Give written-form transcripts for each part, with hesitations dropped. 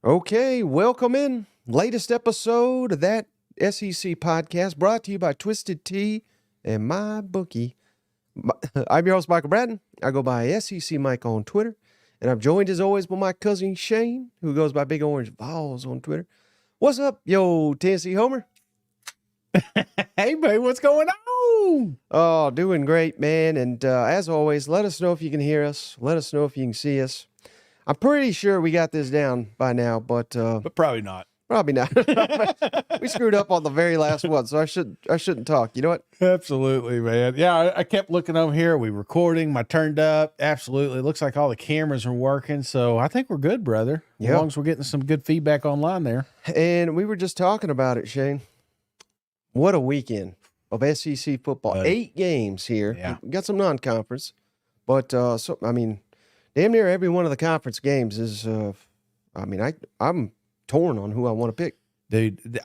Okay, welcome in. Latest episode of that SEC podcast brought to you by Twisted Tea and My Bookie. I'm your host, Michael Bratton. I go by SEC Mike on Twitter. And I'm joined as always by my cousin Shane, who goes by Big Orange Vols on Twitter. What's up, yo, Tennessee Homer? Hey, babe, what's going on? Oh, doing great, man. And as always, let us know if you can hear us. Let us know if you can see us. I'm pretty sure we got this down by now, but probably not. Probably not. We screwed up on the very last one, so I shouldn't talk. You know what? Absolutely, man. Yeah, I kept looking over here. Are we recording? My turned up. Absolutely. Looks like all the cameras are working, so I think we're good, brother. As long as we're getting some good feedback online there. And we were just talking about it, Shane. What a weekend of SEC football. 8 games here. Yeah. We got some non-conference, but damn near every one of the conference games is. I'm torn on who I want to pick. Dude,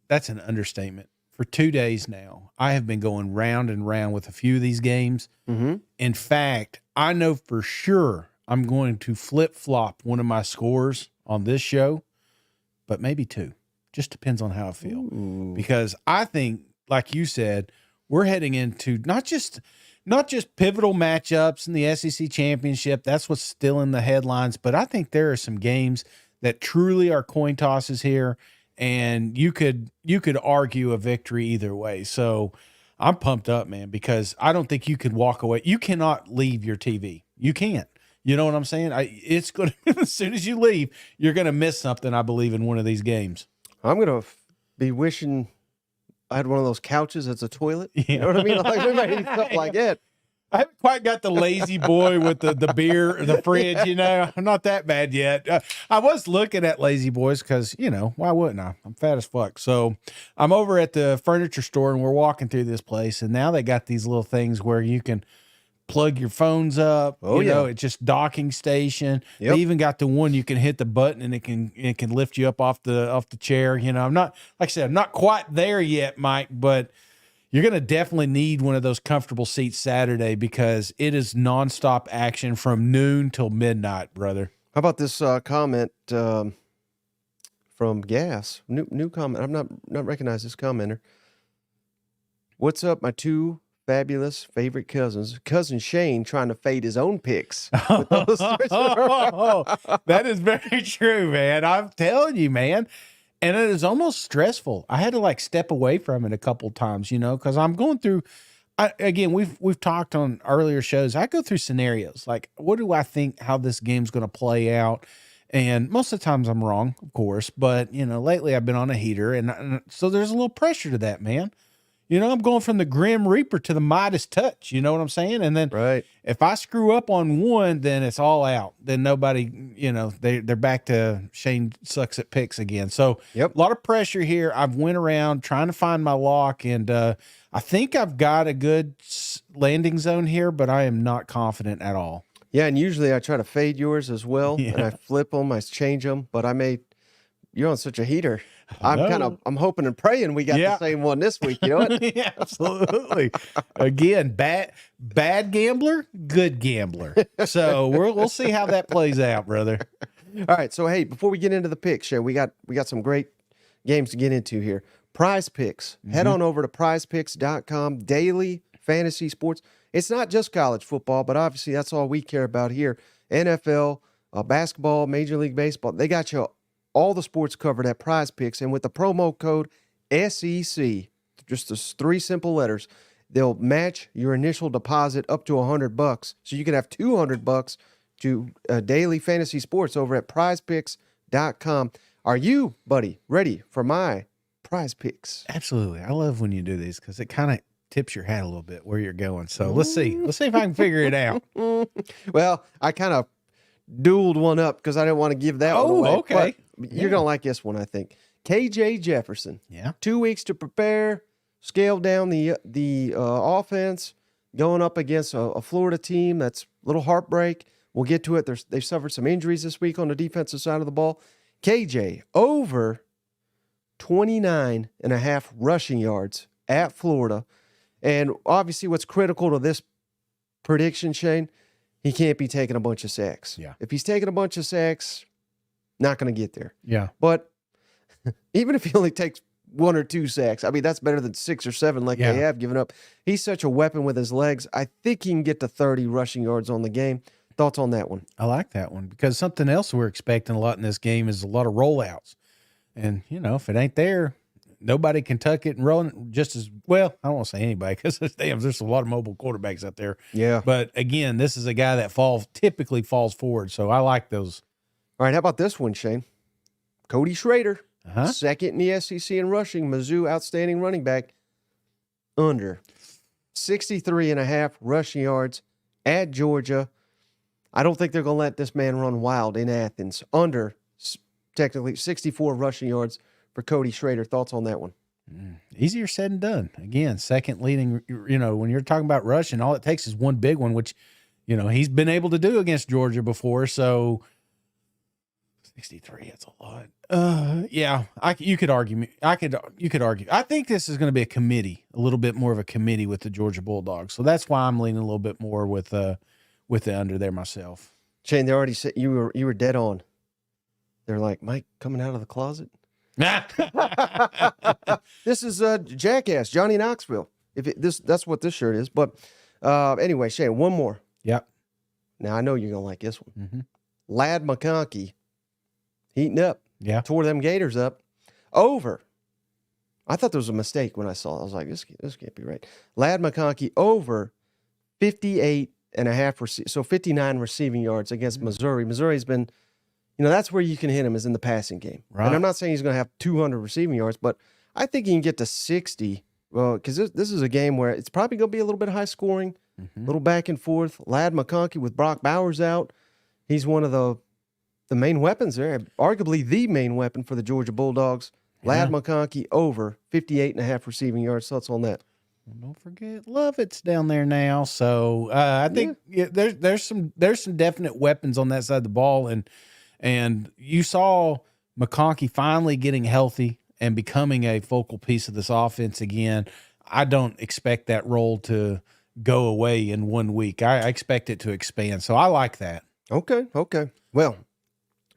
that's an understatement. For 2 days now, I have been going round and round with a few of these games. Mm-hmm. In fact, I know for sure I'm going to flip-flop one of my scores on this show, but maybe 2. Just depends on how I feel. Ooh. Because I think, like you said, we're heading into not just pivotal matchups in the SEC championship. That's what's still in the headlines. But I think there are some games that truly are coin tosses here, and you could argue a victory either way. So I'm pumped up, man, because I don't think you could walk away. You cannot leave your TV. You can't. You know what I'm saying? It's going to, as soon as you leave, you're going to miss something, I believe, in one of these games. I'm going to be wishing I had one of those couches that's a toilet. Yeah. You know what I mean? Like, we might need something like that. I haven't quite got the lazy boy with the beer, the fridge, you know. I'm not that bad yet. I was looking at lazy boys because, you know, why wouldn't I? I'm fat as fuck. So I'm over at the furniture store and we're walking through this place. And now they got these little things where you can plug your phones up. Oh, you know, it's just docking station. Yep. They even got the one you can hit the button and it can lift you up off the chair. You know, I'm not, like I said, I'm not quite there yet, Mike, but you're going to definitely need one of those comfortable seats Saturday because it is nonstop action from noon till midnight, brother. How about this comment from Gas? New comment. I'm not recognize this commenter. What's up, my 2 fabulous favorite cousins? Cousin Shane trying to fade his own picks. That is very true, man. I'm telling you, man. And it is almost stressful. I had to like step away from it a couple times, you know, because I'm going through. Again, we've talked on earlier shows. I go through scenarios like, what do I think how this game's going to play out? And most of the times I'm wrong, of course. But you know, lately I've been on a heater, and so there's a little pressure to that, man. You know, I'm going from the Grim Reaper to the Midas Touch. You know what I'm saying? And then if I screw up on one, then it's all out. Then nobody, you know, they're back to Shane sucks at picks again. So a lot of pressure here. I've went around trying to find my lock, and I think I've got a good landing zone here, but I am not confident at all. Yeah, and usually I try to fade yours as well, and I flip them, I change them, but you're on such a heater. I'm hoping and praying we got the same one this week. You know what? Yeah, absolutely. Again, bad gambler, good gambler. So we'll see how that plays out, brother. All right. So hey, before we get into the picks, Shay, we got some great games to get into here. Prize Picks. Head on over to prizepicks.com. Daily fantasy sports. It's not just college football, but obviously that's all we care about here. NFL, basketball, Major League Baseball. They got you all the sports covered at Prize Picks, and with the promo code SEC, just those 3 simple letters, they'll match your initial deposit up to $100. So you can have $200 to daily fantasy sports over at prizepicks.com. Are you, buddy, ready for my Prize Picks? Absolutely. I love when you do these because it kind of tips your hat a little bit where you're going. So let's see if I can figure it out. Well, I kind of dueled one up because I didn't want to give that one away. Okay. You're going to like this one, I think. KJ Jefferson. Yeah. 2 weeks to prepare, scale down the offense, going up against a Florida team that's a little heartbreak. We'll get to it. They've suffered some injuries this week on the defensive side of the ball. KJ, over 29.5 rushing yards at Florida. And obviously what's critical to this prediction, Shane, he can't be taking a bunch of sacks. Yeah. If he's taking a bunch of sacks, Not going to get there. Yeah. But even if he only takes 1 or 2 sacks, I mean, that's better than 6 or 7 like they have given up. He's such a weapon with his legs. I think he can get to 30 rushing yards on the game. Thoughts on that one? I like that one because something else we're expecting a lot in this game is a lot of rollouts. And, if it ain't there, nobody can tuck it and roll it just as well. I don't want to say anybody because there's a lot of mobile quarterbacks out there. Yeah. But, again, this is a guy that typically falls forward. So I like those. All right, how about this one, Shane? Cody Schrader. Second in the SEC in rushing. Mizzou, outstanding running back. Under 63.5 rushing yards at Georgia. I don't think they're going to let this man run wild in Athens. Under, technically, 64 rushing yards for Cody Schrader. Thoughts on that one? Easier said than done. Again, second leading, when you're talking about rushing, all it takes is one big one, which, he's been able to do against Georgia before. So 63, that's a lot. You could argue. You could argue. I think this is going to be a little bit more of a committee with the Georgia Bulldogs. So that's why I'm leaning a little bit more with the under there myself. Shane, they already said you were dead on. They're like, Mike coming out of the closet. This is Jackass, Johnny Knoxville. That's what this shirt is. But anyway, Shane, one more. Yep. Now I know you're gonna like this one. Mm-hmm. Lad McConkey heating up. Yeah. Tore them Gators up. Over. I thought there was a mistake when I saw it. I was like, this can't be right. Lad McConkey over 58.5, so 59 receiving yards against Missouri. Missouri's been, that's where you can hit him is in the passing game. Right. And I'm not saying he's going to have 200 receiving yards, but I think he can get to 60. Well, because this is a game where it's probably going to be a little bit high scoring, a little back and forth. Lad McConkey with Brock Bowers out. He's one of the main weapons there, arguably the main weapon for the Georgia Bulldogs. Lad McConkey over 58.5 receiving yards. Thoughts on that? Well, don't forget Lovett's down there now. So I think there's some definite weapons on that side of the ball. And you saw McConkey finally getting healthy and becoming a focal piece of this offense again. I don't expect that role to go away in 1 week. I expect it to expand. So I like that. Okay. Well,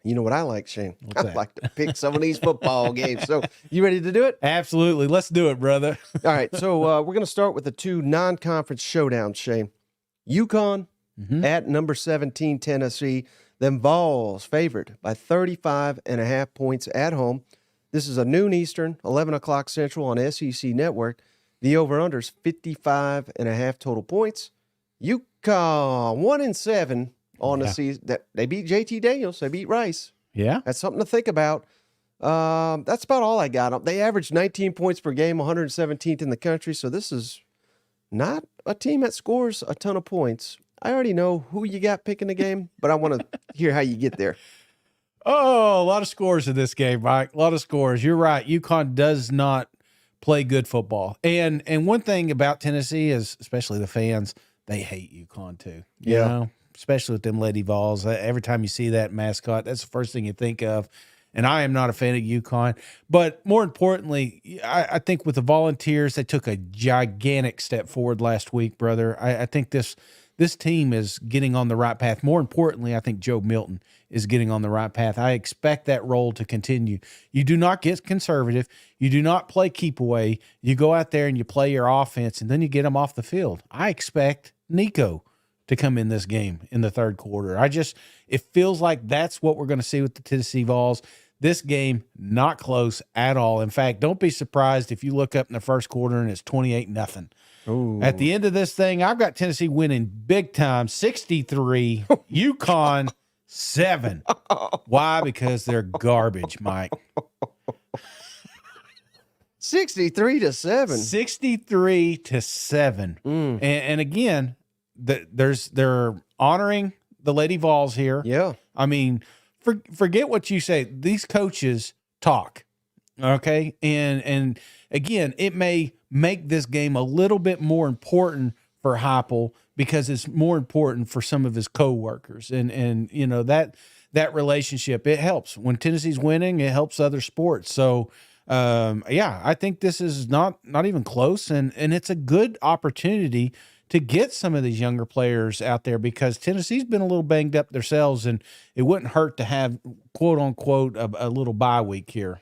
you know what I like, Shane? I like to pick some of these football games. So you ready to do it? Absolutely. Let's do it, brother. All right. So we're going to start with the 2 non-conference showdowns, Shane. UConn at number 17, Tennessee. Them Vols favored by 35.5 points at home. This is a noon Eastern, 11 o'clock Central on SEC Network. The over-under is 55.5 total points. UConn 1-7 on the season. That they beat JT Daniels. They beat Rice. Yeah. That's something to think about. That's about all I got. They averaged 19 points per game, 117th in the country. So this is not a team that scores a ton of points. I already know who you got picking the game, but I want to hear how you get there. Oh, a lot of scores in this game, Mike. A lot of scores. You're right. UConn does not play good football. And one thing about Tennessee is, especially the fans, they hate UConn too. You know? Especially with them Lady Vols. Every time you see that mascot, that's the first thing you think of. And I am not a fan of UConn. But more importantly, I think with the Volunteers, they took a gigantic step forward last week, brother. I think this team is getting on the right path. More importantly, I think Joe Milton is getting on the right path. I expect that role to continue. You do not get conservative. You do not play keep away. You go out there and you play your offense, and then you get them off the field. I expect Nico to come in this game in the third quarter. It feels like that's what we're going to see with the Tennessee Vols. This game, not close at all. In fact, don't be surprised if you look up in the first quarter and it's 28-0. At the end of this thing, I've got Tennessee winning big time, 63, UConn 7. Why? Because they're garbage, Mike. 63-7. 63-7. And again, they're honoring the Lady Vols here. Yeah. I mean, forget what you say. These coaches talk, okay? And again, it may make this game a little bit more important for Heupel because it's more important for some of his coworkers. And you know, that relationship, it helps. When Tennessee's winning, it helps other sports. So, I think this is not even close, and it's a good opportunity to get some of these younger players out there, because Tennessee's been a little banged up themselves, and it wouldn't hurt to have, quote unquote, a little bye week here.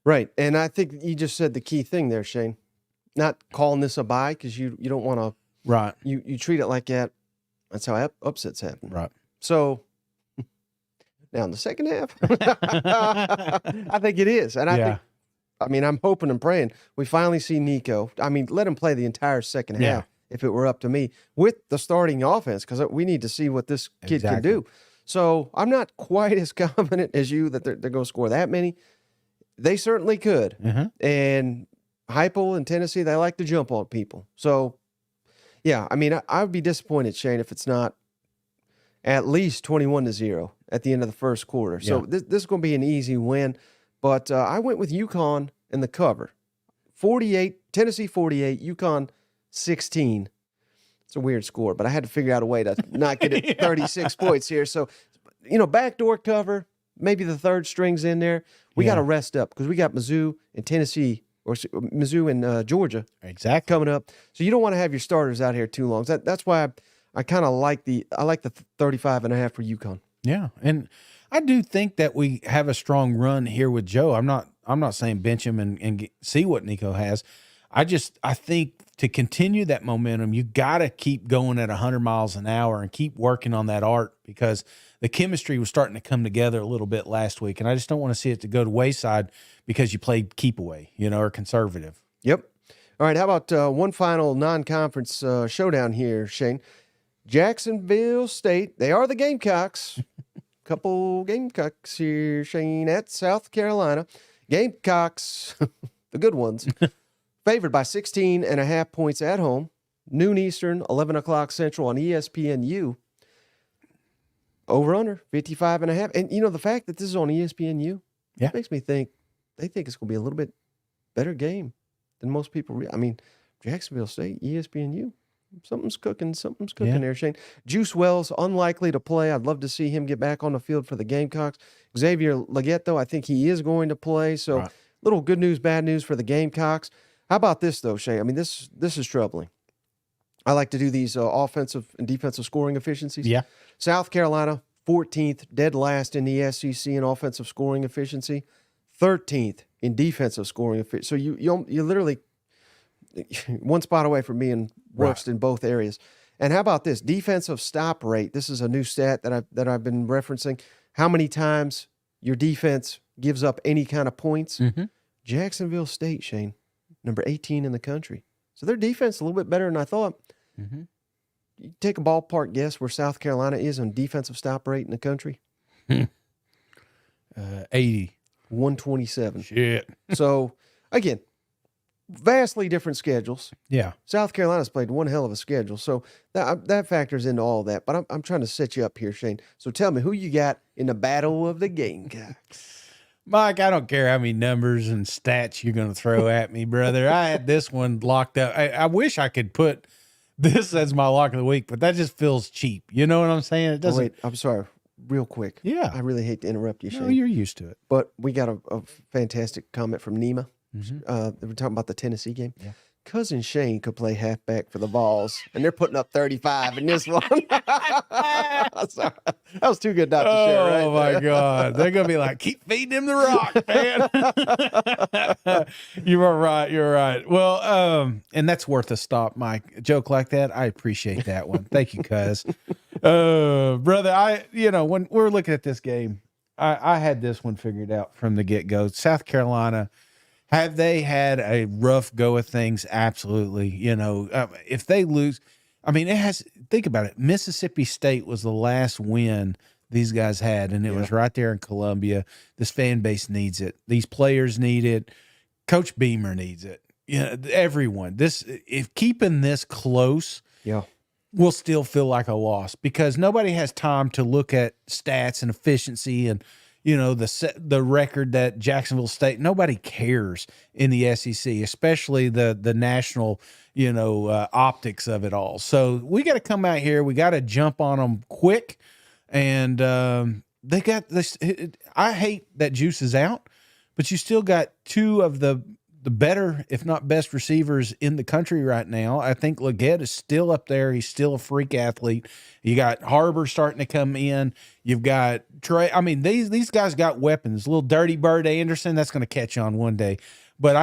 Right. And I think you just said the key thing there, Shane. Not calling this a bye, because you don't want to. Right. You treat it like that. That's how upsets happen. Right. So now in the second half, I think it is. And I'm hoping and praying we finally see Nico. I mean, let him play the entire second half if it were up to me with the starting offense, because we need to see what this kid can do. So I'm not quite as confident as you that they're going to score that many. They certainly could. And Heupel in Tennessee, they like to jump on people. So, yeah, I mean, I would be disappointed, Shane, if it's not at least 21-0 at the end of the first quarter. So this is going to be an easy win. But I went with UConn in the cover. 48, Tennessee 48, UConn 16. It's a weird score, but I had to figure out a way to not get it 36 points here. So, backdoor cover, maybe the third string's in there. We got to rest up because we got Mizzou and Tennessee, or Mizzou and Georgia coming up. So you don't want to have your starters out here too long. That's why I kind of like the 35.5 for UConn. Yeah, and I do think that we have a strong run here with Joe. I'm not saying bench him and see what Nico has. I think to continue that momentum, you got to keep going at 100 miles an hour and keep working on that art, because the chemistry was starting to come together a little bit last week, and I just don't want to see it to go to wayside because you played keep away, or conservative. Yep. All right, how about one final non-conference showdown here, Shane? Jacksonville State, they are the Gamecocks. Couple Gamecocks here, Shane, at South Carolina. Gamecocks, the good ones, favored by 16.5 points at home. Noon Eastern, 11 o'clock Central on ESPNU. Over under 55.5. And the fact that this is on ESPNU makes me think they think it's going to be a little bit better game than most people. Jacksonville State, ESPNU. Something's cooking there, Shane. Juice Wells, unlikely to play. I'd love to see him get back on the field for the Gamecocks. Xavier Legette, though, I think he is going to play. So little good news, bad news for the Gamecocks. How about this, though, Shane? This is troubling. I like to do these offensive and defensive scoring efficiencies. Yeah. South Carolina, 14th, dead last in the SEC in offensive scoring efficiency, 13th in defensive scoring efficiency. So you literally one spot away from being worst in both areas. And how about this defensive stop rate? This is a new stat that I've been referencing. How many times your defense gives up any kind of points? Jacksonville State, Shane, number 18 in the country. So their defense is a little bit better than I thought. You take a ballpark guess where South Carolina is on defensive stop rate in the country? 80. 127. Shit. So, again, vastly different schedules. Yeah. South Carolina's played one hell of a schedule. So that factors into all that. But I'm trying to set you up here, Shane. So tell me, who you got in the battle of the Gamecocks? Mike, I don't care how many numbers and stats you're going to throw at me, brother. I had this one locked up. I wish I could put this as my lock of the week, but that just feels cheap. You know what I'm saying? It doesn't. Wait, I'm sorry. Real quick. Yeah. I really hate to interrupt you, Shane. No, you're used to it. But we got a fantastic comment from Nima. They were talking about the Tennessee game. Yeah. Cousin Shane could play halfback for the Vols, and they're putting up 35 in this one. Sorry. That was too good not to share, right? Oh, my God. They're going to be like, keep feeding him the rock, man. You are right. You're right. Well, and that's worth a stop, Mike. A joke like that, I appreciate that one. Thank you, cuz. Brother, when we're looking at this game, I had this one figured out from the get-go. South Carolina, have they had a rough go of things? Absolutely. If they lose, think about it. Mississippi State was the last win these guys had, and it was right there in Columbia. This fan base needs it. These players need it. Coach Beamer needs it. Everyone. If keeping this close, will still feel like a loss, because nobody has time to look at stats and efficiency and the record that Jacksonville State. Nobody cares in the SEC, especially the national optics of it all. So we got to come out here. We got to jump on them quick, and they got this. I hate that Juice is out, but you still got two of the the better, if not best, receivers in the country right now. I think Leggett is still up there. He's still a freak athlete. You got Harbor starting to come in. You've got Trey. I mean, these guys got weapons. Little Dirty Bird Anderson, that's going to catch on one day. But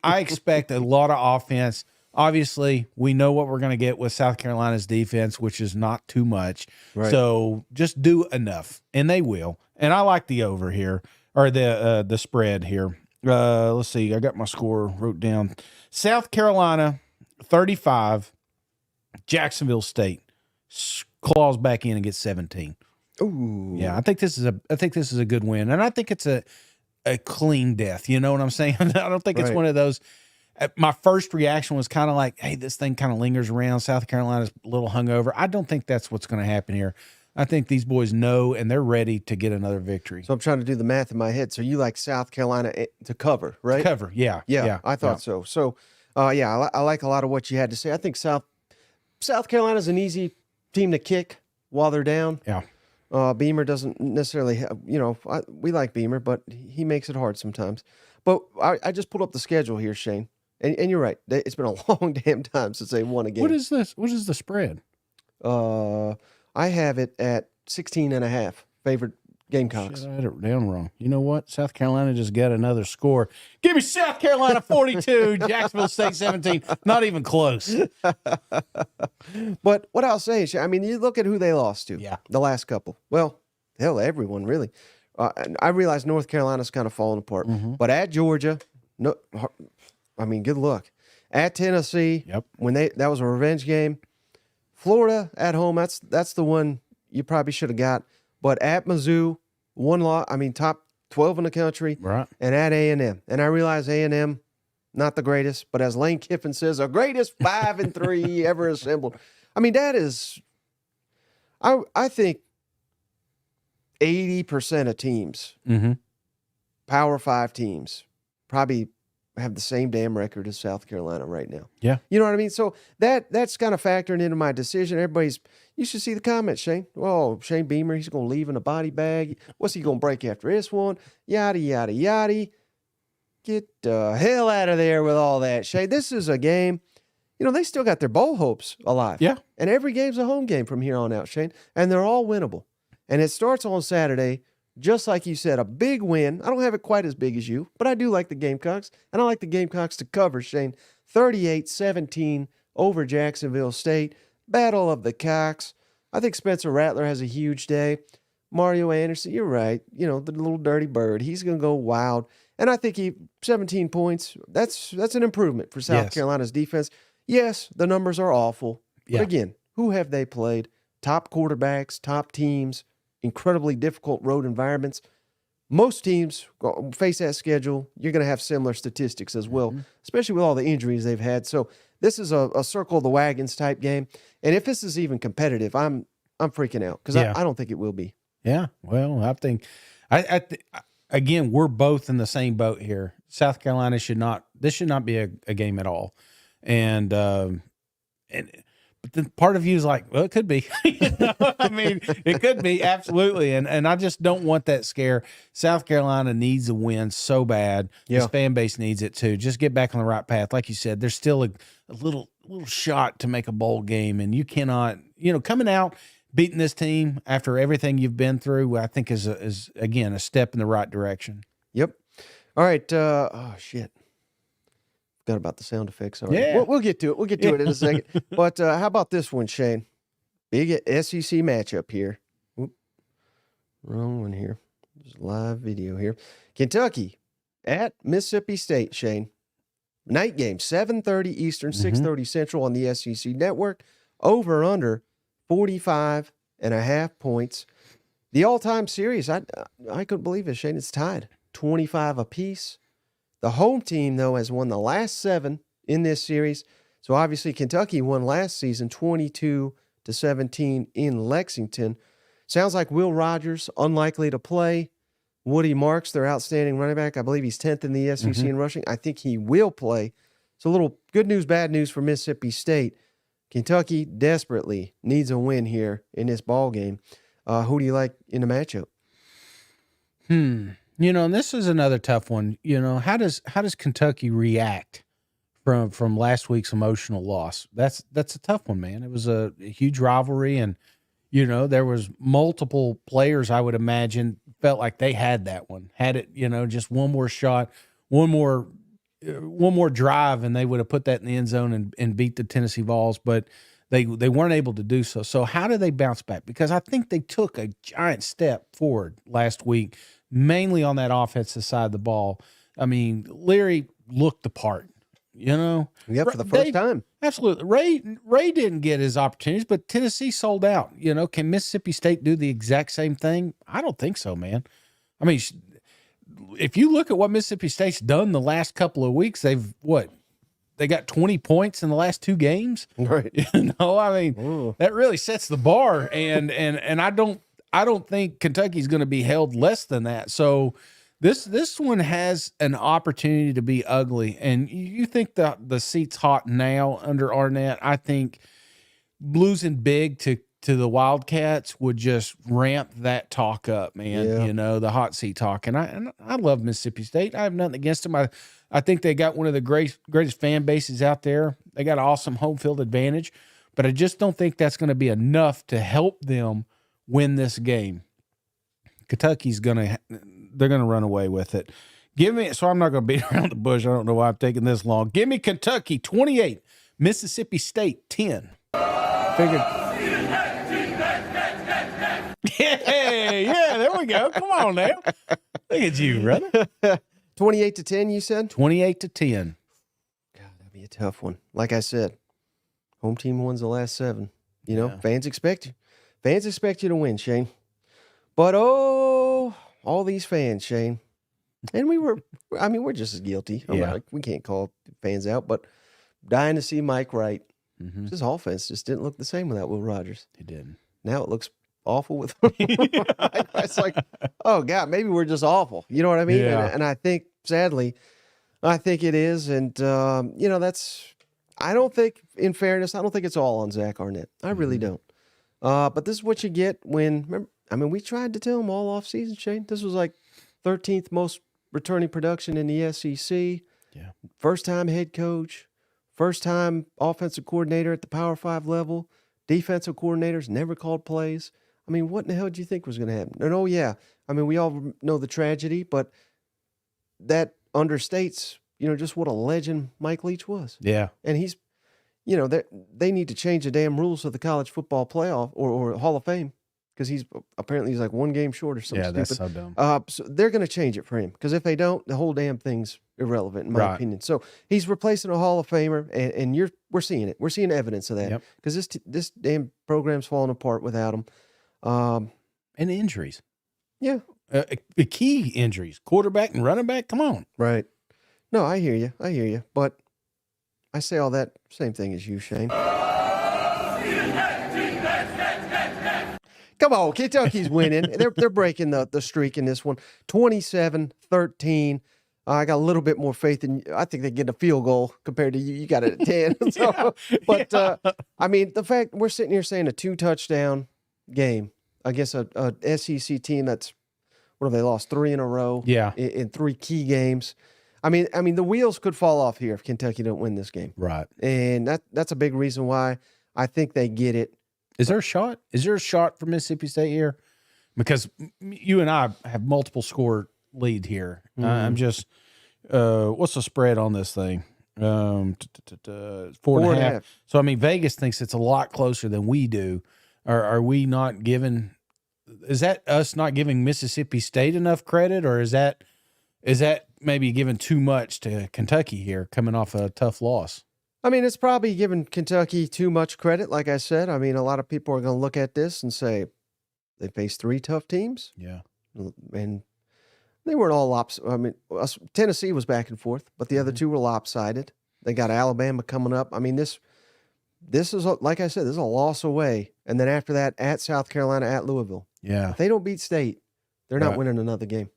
I expect a lot of offense. Obviously, we know what we're going to get with South Carolina's defense, which is not too much. Right. So just do enough, and they will. And I like the over here, or the spread here. Let's see. I got my score wrote down. South Carolina 35, Jacksonville State claws back in and gets 17. Ooh. Yeah, I think this is a good win, and I think it's a clean death. You know what I'm saying? I don't think it's one of those. My first reaction was kind of like, hey, this thing kind of lingers around. South Carolina's a little hungover. I don't think that's what's going to happen here. I think these boys know, and they're ready to get another victory. So I'm trying to do the math in my head. So you like South Carolina to cover, right? To cover, yeah. Yeah, I thought so. So, yeah, I like a lot of what you had to say. I think South Carolina's an easy team to kick while they're down. Yeah. Beamer doesn't necessarily have, we like Beamer, but he makes it hard sometimes. But I just pulled up the schedule here, Shane. And you're right. It's been a long damn time since they won a game. What is this? What is the spread? I have it at 16.5 favorite Gamecocks. Shit, I had it down wrong. You know what? South Carolina just got another score. Give me South Carolina 42, Jacksonville State 17. Not even close. But what I'll say is, I mean, you look at who they lost to. Yeah. The last couple. Well, hell, everyone really. And I realize North Carolina's kind of falling apart. But at Georgia, no, I mean, good luck. At Tennessee, Yep. That was a revenge game. Florida at home, that's the one you probably should have got. But at Mizzou, one loss. I mean, top 12 in the country. Right. And at A&M, and I realize A&M, not the greatest, but as Lane Kiffin says, the greatest 5-3 ever assembled. I mean, that is, I think 80% of teams, Power 5 teams, probably have the same damn record as South Carolina right now. Yeah. You know what I mean? So that's kind of factoring into my decision. You should see the comments, Shane. Oh, Shane Beamer, he's going to leave in a body bag. What's he going to break after this one? Yada, yada, yada. Get the hell out of there with all that, Shane. This is a game. They still got their bowl hopes alive. Yeah. And every game's a home game from here on out, Shane. And they're all winnable. And it starts on Saturday. Just like you said, a big win. I don't have it quite as big as you, but I do like the Gamecocks. And I like the Gamecocks to cover, Shane. 38-17 over Jacksonville State. Battle of the Cocks. I think Spencer Rattler has a huge day. Mario Anderson, you're right. The little dirty bird. He's going to go wild. And I think 17 points, that's an improvement for South Carolina's defense. Yes, the numbers are awful. Yeah. But again, who have they played? Top quarterbacks, top teams. Incredibly difficult road environments. Most teams face that schedule. You're going to have similar statistics as well, especially with all the injuries they've had. So this is a circle of the wagons type game. And if this is even competitive, I'm freaking out because I don't think it will be. Yeah. Well, I think again, we're both in the same boat here. South Carolina this should not be a game at all. And but then part of you is like, well, it could be. I mean, it could be, absolutely. And I just don't want that scare. South Carolina needs a win so bad. Yeah. This fan base needs it too. Just get back on the right path. Like you said, there's still a little shot to make a bowl game. And you cannot, coming out, beating this team after everything you've been through, I think is again, a step in the right direction. Yep. All right. Oh, shit. Forgot about the sound effects. All right. Yeah. We'll get to it. We'll get to it in a second. But how about this one, Shane? Big SEC matchup here. Oop. Wrong one here. There's a live video here. Kentucky at Mississippi State, Shane. Night game, 7:30 Eastern, 6:30 Central on the SEC Network. Over under 45.5 points. The all-time series, I couldn't believe it, Shane. It's tied, 25 apiece. The home team, though, has won the last 7 in this series. So obviously Kentucky won last season 22-17 in Lexington. Sounds like Will Rogers, unlikely to play. Woody Marks, their outstanding running back. I believe he's 10th in the SEC in rushing. I think he will play. So a little good news, bad news for Mississippi State. Kentucky desperately needs a win here in this ball game. Who do you like in the matchup? And this is another tough one. How does Kentucky react from last week's emotional loss? That's a tough one, man. It was a huge rivalry, and there was multiple players I would imagine felt like they had that one, had it, just one more shot, one more drive, and they would have put that in the end zone and beat the Tennessee Vols, but they weren't able to do so. So how do they bounce back? Because I think they took a giant step forward last week, mainly on that offensive side of the ball. I mean, Leary looked the part. Yeah, for the first time. Absolutely. Ray didn't get his opportunities, but Tennessee sold out. Can Mississippi State do the exact same thing? I don't think so, man. I mean, if you look at what Mississippi State's done the last couple of weeks, they got 20 points in the last 2 games. Right. That really sets the bar, and I don't think Kentucky's going to be held less than that. So This one has an opportunity to be ugly, and you think the seat's hot now under Arnett. I think losing big to the Wildcats would just ramp that talk up, man. Yeah. The hot seat talk. And I love Mississippi State. I have nothing against them. I think they got one of the greatest fan bases out there. They got an awesome home field advantage, but I just don't think that's going to be enough to help them win this game. Kentucky's they're going to run away with it. So I'm not going to beat around the bush. I don't know why I'm taking this long. Give me Kentucky 28, Mississippi State 10. Figured. Yeah, there we go. Come on now. Look at you, brother. 28-10, you said? 28-10. God, that'd be a tough one. Like I said, home team wins the last 7. Fans expect you. Fans expect you to win, Shane. But, all these fans, Shane. And we're just as guilty. We can't call fans out, but dying to see Mike Wright. Mm-hmm. His offense just didn't look the same without Will Rogers. He didn't. Now it looks awful with it's like, oh, God, maybe we're just awful. You know what I mean? Yeah. And I think, sadly, it is. And, I don't think, in fairness, I don't think it's all on Zach Arnett. I really don't. But this is what you get when, we tried to tell him all off season, Shane. This was like 13th most returning production in the SEC. Yeah. First time head coach, first time offensive coordinator at the Power 5 level, defensive coordinators, never called plays. What in the hell did you think was going to happen? And we all know the tragedy, but that understates, just what a legend Mike Leach was. Yeah. And he's, they need to change the damn rules of the college football playoff or Hall of Fame. Because he's like 1 game short or something. Yeah, stupid. that's so dumb. So they're going to change it for him. Because if they don't, the whole damn thing's irrelevant, in my opinion. So he's replacing a Hall of Famer, and we're seeing it. We're seeing evidence of that. Because this damn program's falling apart without him. And injuries. Yeah. Key injuries. Quarterback and running back. Come on. Right. No, I hear you. But I say all that same thing as you, Shane. Come on, Kentucky's winning. They're breaking the streak in this one. 27-13. I got a little bit more faith in. I think they get a field goal compared to you. You got it at 10. So, but the fact we're sitting here saying a 2-touchdown game against a SEC team that's what have they lost 3 in a row? Yeah, in 3 key games. The wheels could fall off here if Kentucky don't win this game. Right, and that's a big reason why I think they get it. Is there a shot? Is there a shot for Mississippi State here? Because you and I have multiple score lead here. Mm-hmm. I'm just, what's the spread on this thing? 4.5. So, Vegas thinks it's a lot closer than we do. Are we not giving, is that us not giving Mississippi State enough credit, or is that maybe giving too much to Kentucky here coming off a tough loss? It's probably giving Kentucky too much credit. Like I said, a lot of people are going to look at this and say they faced 3 tough teams. Yeah. And they weren't all lopsided. Tennessee was back and forth, but the other 2 were lopsided. They got Alabama coming up. This is, like I said, this is a loss away. And then after that, at South Carolina, at Louisville. Yeah. If they don't beat State, they're not winning another game.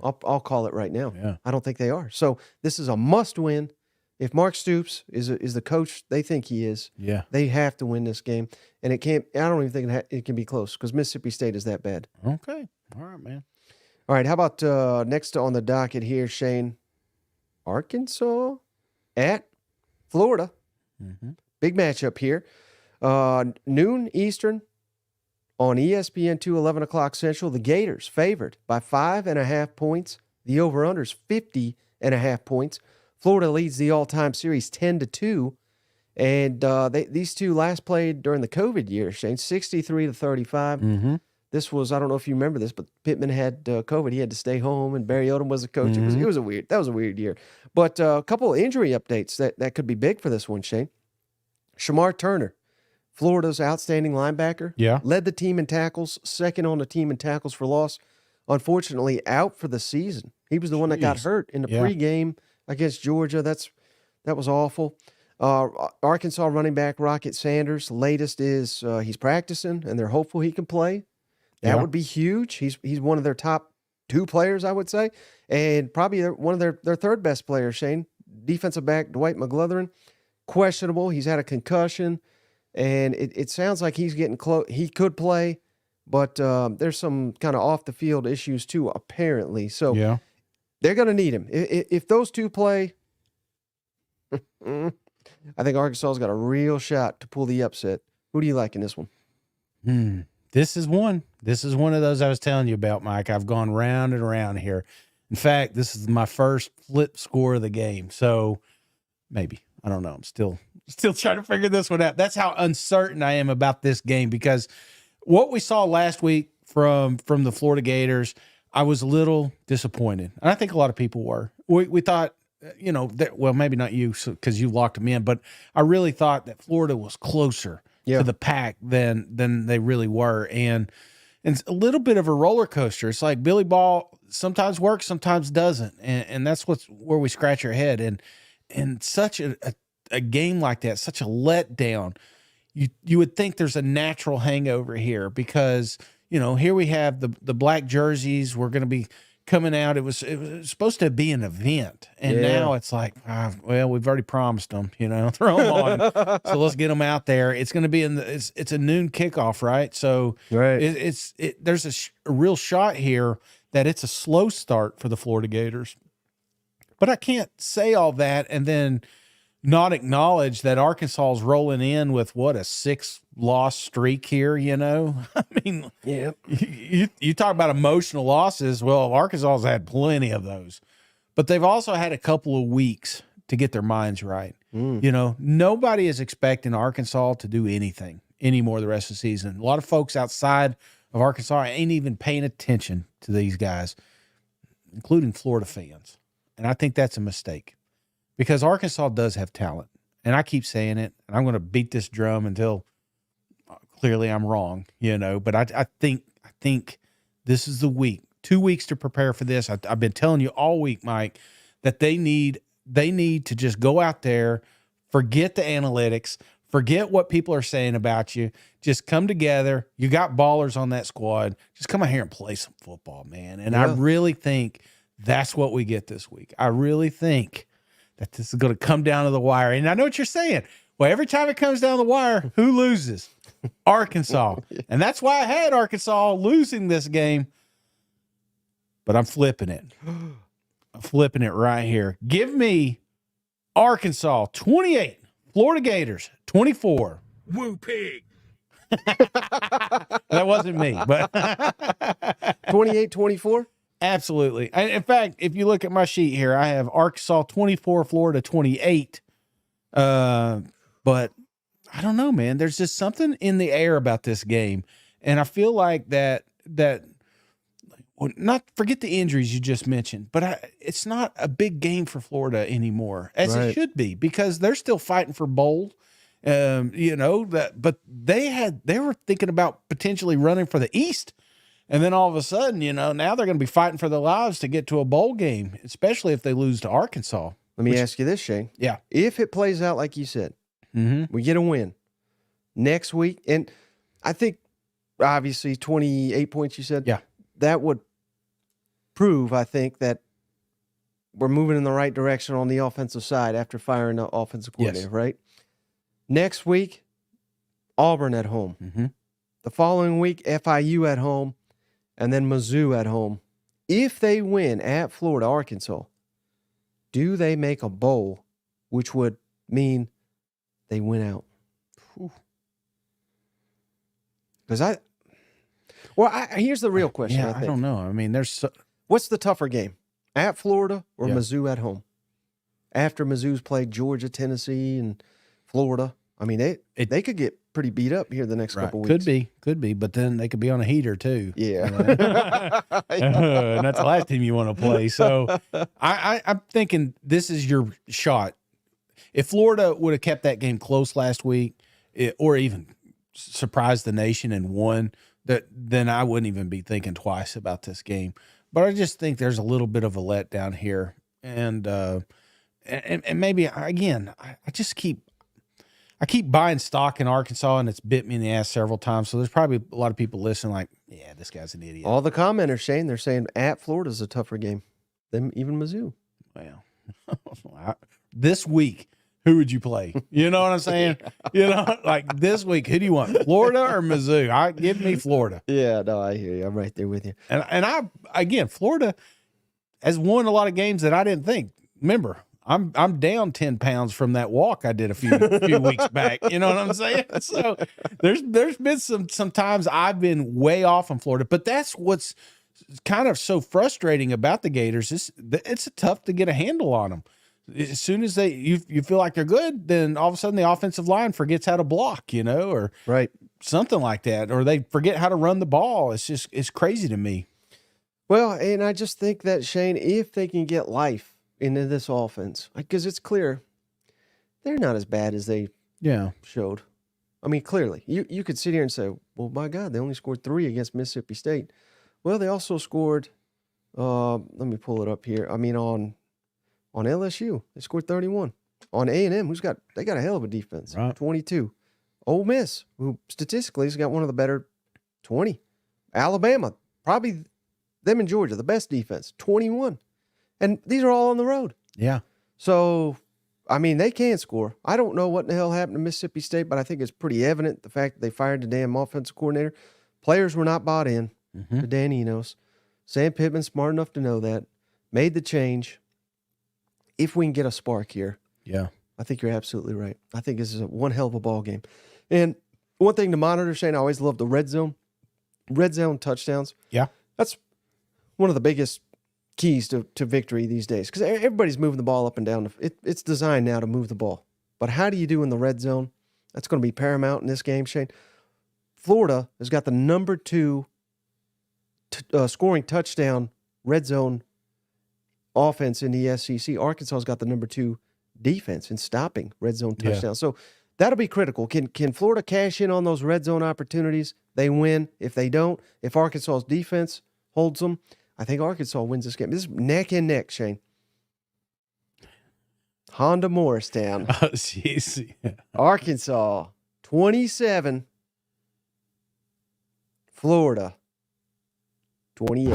I'll call it right now. Yeah. I don't think they are. So this is a must win. If Mark Stoops is the coach they think he is, they have to win this game. And it can't. I don't even think it can be close because Mississippi State is that bad. Okay. All right, man. All right, how about next on the docket here, Shane? Arkansas at Florida. Mm-hmm. Big matchup here. Noon Eastern on ESPN2, 11 o'clock Central. The Gators favored by 5.5 points. The over-under's 50.5 points. Florida leads the all-time series 10-2. And these two last played during the COVID year, Shane, 63-35. Mm-hmm. This was, I don't know if you remember this, but Pittman had COVID. He had to stay home, and Barry Odom was the coach. Mm-hmm. That was a weird year. But a couple of injury updates that could be big for this one, Shane. Shamar Turner, Florida's outstanding linebacker, led the team in tackles, second on the team in tackles for loss. Unfortunately, out for the season. He was the one that got hurt in the pregame against Georgia. That was awful. Arkansas running back Rocket Sanders, latest is he's practicing, and they're hopeful he can play. That would be huge. He's one of their top 2 players, I would say, and probably one of their third best players, Shane. Defensive back Dwight McGlothern, questionable. He's had a concussion, and it sounds like he's getting close. He could play, but there's some kind of off-the-field issues too, apparently. So they're going to need him. If those two play, I think Arkansas's got a real shot to pull the upset. Who do you like in this one? This is one. This is one of those I was telling you about, Mike. I've gone round and around here. In fact, this is my first flip score of the game. So maybe. I don't know. I'm still trying to figure this one out. That's how uncertain I am about this game, because what we saw last week from the Florida Gators, I was a little disappointed. And I think a lot of people were. We thought, well, maybe not you because you locked them in, but I really thought that Florida was closer to the pack than they really were. And it's a little bit of a roller coaster. It's like Billy Ball sometimes works, sometimes doesn't. And that's where we scratch our head. And such a game like that, such a letdown, you would think there's a natural hangover here because, here we have the black jerseys. We're going to be coming out. It was supposed to be an event. And now it's like, well, we've already promised them, throw them on. So let's get them out there. It's going to be it's a noon kickoff, right? So there's a real shot here that it's a slow start for the Florida Gators. But I can't say all that and then not acknowledge that Arkansas is rolling in with a 6-loss streak here, I mean, you talk about emotional losses. Well, Arkansas has had plenty of those, but they've also had a couple of weeks to get their minds right. Nobody is expecting Arkansas to do anything anymore the rest of the season. A lot of folks outside of Arkansas ain't even paying attention to these guys, including Florida fans. And I think that's a mistake because Arkansas does have talent. And I keep saying it, and I'm going to beat this drum until clearly I'm wrong, But I think this is the week. 2 weeks to prepare for this. I've been telling you all week, Mike, that they need to just go out there, forget the analytics, forget what people are saying about you. Just come together. You got ballers on that squad. Just come out here and play some football, man. And I really think that's what we get this week. I really think that this is going to come down to the wire. And I know what you're saying. Well, every time it comes down the wire, who loses? Arkansas. And that's why I had Arkansas losing this game. But I'm flipping it. I'm flipping it right here. Give me Arkansas 28, Florida Gators 24. Woo pig. That wasn't me, but 28-24? Absolutely. In fact, if you look at my sheet here, I have Arkansas 24, Florida 28. But I don't know, man. There's just something in the air about this game. And I feel like that not forget the injuries you just mentioned, but it's not a big game for Florida anymore, as it should be, because they're still fighting for bowl. But they were thinking about potentially running for the East. And then all of a sudden, now they're going to be fighting for their lives to get to a bowl game, especially if they lose to Arkansas. Let me ask you this, Shane. Yeah. If it plays out like you said, we get a win next week, and I think obviously 28 points you said, that would prove, I think, that we're moving in the right direction on the offensive side after firing the offensive coordinator, right? Next week, Auburn at home. The following week, FIU at home. And then Mizzou at home. if they win at Florida, Arkansas, do they make a bowl, which would mean they win out? Because here's the real question. Yeah, I don't know. I mean, what's the tougher game, at Florida or Yeah. Mizzou at home? After Mizzou's played Georgia, Tennessee, and Florida, I mean, they could get pretty beat up here the next couple weeks. Could be, but then they could be on a heater too. Yeah. And that's the last team you want to play. So I'm thinking this is your shot. If Florida would have kept that game close last week, or even surprised the nation and won, then I wouldn't even be thinking twice about this game. But I just think there's a little bit of a letdown here, and maybe again, I keep buying stock in Arkansas, and it's bit me in the ass several times. So there's probably a lot of people listening like, yeah, this guy's an idiot. All the commenters, Shane, they're saying at Florida's a tougher game than even Mizzou. Well, this week, who would you play? You know what I'm saying? Like this week, who do you want, Florida or Mizzou? Give me Florida. Yeah, no, I hear you. I'm right there with you. And Florida has won a lot of games that I didn't think. Remember, I'm down 10 pounds from that walk I did a few weeks back. You know what I'm saying? So there's been some times I've been way off on Florida, but that's what's kind of so frustrating about the Gators. It's tough to get a handle on them. As soon as you feel like they're good, then all of a sudden the offensive line forgets how to block, or right, something like that, or they forget how to run the ball. It's crazy to me. Well, and I just think that, Shane, if they can get life into this offense, because it's clear they're not as bad as they showed. I mean, clearly, you could sit here and say, well, my God, they only scored 3 against Mississippi State. Well, they also scored, let me pull it up here. I mean, on LSU, they scored 31. On A&M, they got a hell of a defense, right. 22. Ole Miss, who statistically has got one of the better, 20. Alabama, probably them and Georgia, the best defense, 21. And these are all on the road. Yeah. So, I mean, they can score. I don't know what in the hell happened to Mississippi State, but I think it's pretty evident the fact that they fired the damn offensive coordinator. Players were not bought in to Dan Enos. Sam Pittman's smart enough to know that. Made the change. If we can get a spark here, I think you're absolutely right. I think this is one hell of a ball game. And one thing to monitor, Shane, I always love the red zone touchdowns. Yeah. That's one of the biggest keys to victory these days, because everybody's moving the ball up and down. It's designed now to move the ball. But how do you do in the red zone? That's going to be paramount in this game, Shane. Florida has got the number 2 scoring touchdown red zone offense in the SEC. Arkansas's got the number 2 defense in stopping red zone touchdowns. So that'll be critical. Can Florida cash in on those red zone opportunities? They win. If they don't, if Arkansas's defense holds them, I think Arkansas wins this game. This is neck and neck, Shane. Honda Morristown. Oh, jeez. Arkansas, 27. Florida, 28.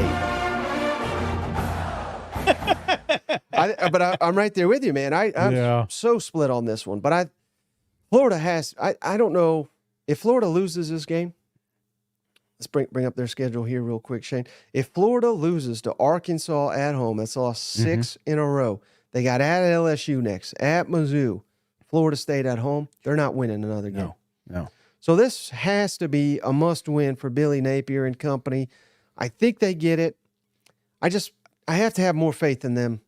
I'm right there with you, man. I'm so split on this one. But Florida has, I don't know, if Florida loses this game, let's bring up their schedule here real quick, Shane. If Florida loses to Arkansas at home, that's lost 6 in a row. They got at LSU next, at Mizzou, Florida State at home. They're not winning another game. No. So this has to be a must-win for Billy Napier and company. I think they get it. I have to have more faith in them,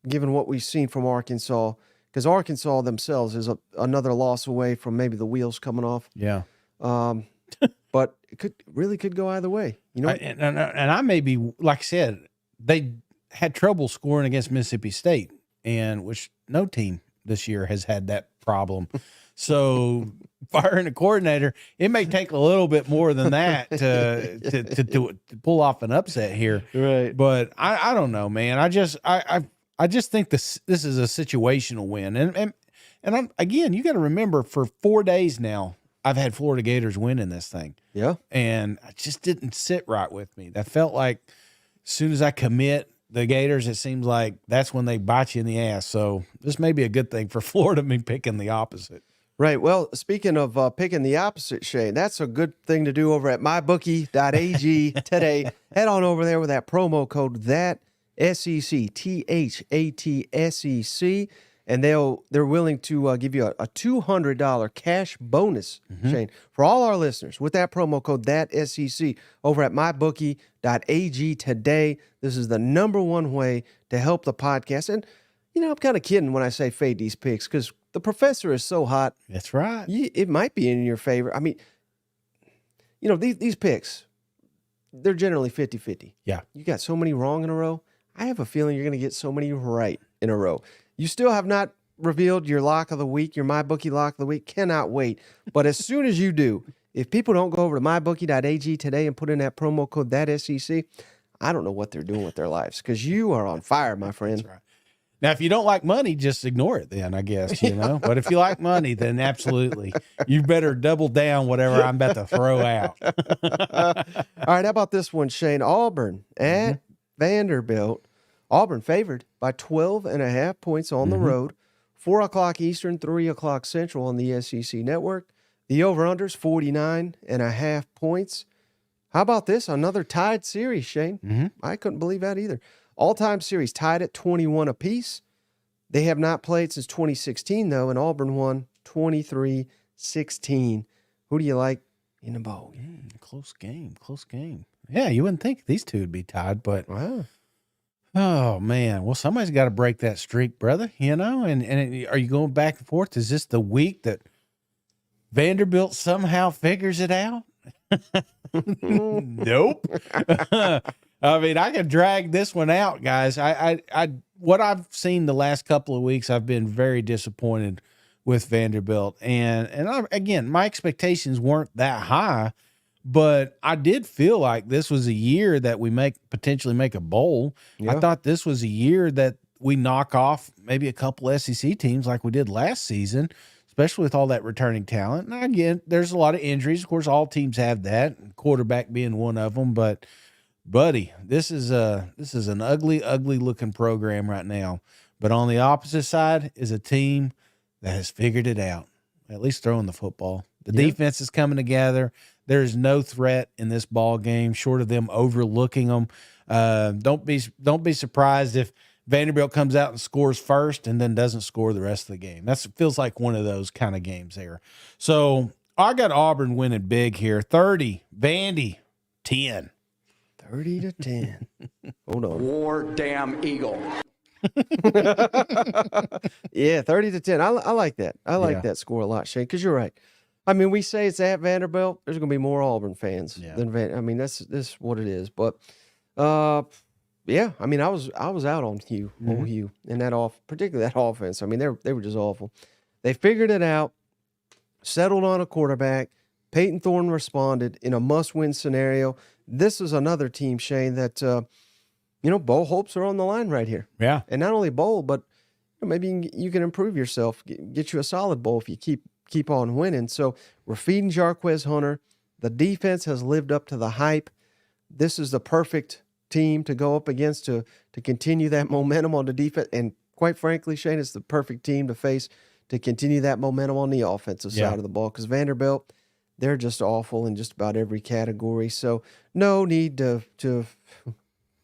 given what we've seen from Arkansas, because Arkansas themselves is another loss away from maybe the wheels coming off. Yeah. But it could go either way. And I may be, like I said, they had trouble scoring against Mississippi State, and which no team this year has had that problem. So firing a coordinator, it may take a little bit more than that to pull off an upset here. Right. But I don't know, man. I just think this is a situational win. And I'm, again, you got to remember, for 4 days now, I've had Florida Gators winning this thing. Yeah. And it just didn't sit right with me. That felt like as soon as I commit the Gators, it seems like that's when they bite you in the ass. So this may be a good thing for Florida, me picking the opposite. Right. Well, speaking of picking the opposite, Shane, that's a good thing to do over at mybookie.ag today. Head on over there with that promo code THATSEC, THATSEC, and they're willing to give you a $200 cash bonus, Shane, for all our listeners with that promo code THATSEC over at mybookie.ag today. This is the #1 way to help the podcast. And, I'm kind of kidding when I say fade these picks because the professor is so hot. That's right. It might be in your favor. I mean, these picks, they're generally 50-50. Yeah. You got so many wrong in a row. I have a feeling you're going to get so many right in a row. You still have not revealed your lock of the week, your MyBookie lock of the week. Cannot wait. But as soon as you do, if people don't go over to mybookie.ag today and put in that promo code THATSEC, I don't know what they're doing with their lives because you are on fire, my friend. That's right. Now, if you don't like money, just ignore it then, I guess, But if you like money, then absolutely. You better double down whatever I'm about to throw out. All right, how about this one, Shane? Auburn at Vanderbilt. Auburn favored by 12.5 points on the road. 4 o'clock Eastern, 3 o'clock Central on the SEC Network. The over-under's 49.5 points. How about this? Another tied series, Shane. I couldn't believe that either. All-time series tied at 21 apiece. They have not played since 2016, though, and Auburn won 23-16. Who do you like in the bowl? Close game. Yeah, you wouldn't think these two would be tied, but Wow. oh, man. Well, somebody's got to break that streak, brother, And are you going back and forth? Is this the week that Vanderbilt somehow figures it out? Nope. I mean, I could drag this one out, guys. What I've seen the last couple of weeks, I've been very disappointed with Vanderbilt. Again, my expectations weren't that high, but I did feel like this was a year that we potentially make a bowl. Yeah. I thought this was a year that we knock off maybe a couple SEC teams like we did last season, especially with all that returning talent. And again, there's a lot of injuries. Of course, all teams have that, quarterback being one of them, but buddy, this is an ugly looking program right now. But on the opposite side is a team that has figured it out, at least throwing the football. The defense is coming together. There is no threat in this ball game short of them overlooking them. Don't be surprised if Vanderbilt comes out and scores first and then doesn't score the rest of the game. That feels like one of those kind of games there. So I got Auburn winning big here. 30, Vandy, 10. 30-10. Hold on. War damn eagle. Yeah, 30-10. I like that. I like that score a lot, Shane, because you're right. I mean, we say it's at Vanderbilt. There's going to be more Auburn fans than Vanderbilt. I mean, that's what it is. But, yeah, I mean, I was out on Hugh, old Hugh, and particularly that offense. I mean, they were just awful. They figured it out, settled on a quarterback. Peyton Thorne responded in a must-win scenario. This is another team, Shane, that bowl hopes are on the line right here. Yeah, and not only bowl, but maybe you can improve yourself, get you a solid bowl if you keep on winning. So we're feeding Jarquez Hunter. The defense has lived up to the hype. This is the perfect team to go up against to continue that momentum on the defense. And quite frankly, Shane, it's the perfect team to face to continue that momentum on the offensive side of the ball because Vanderbilt, they're just awful in just about every category. So no need to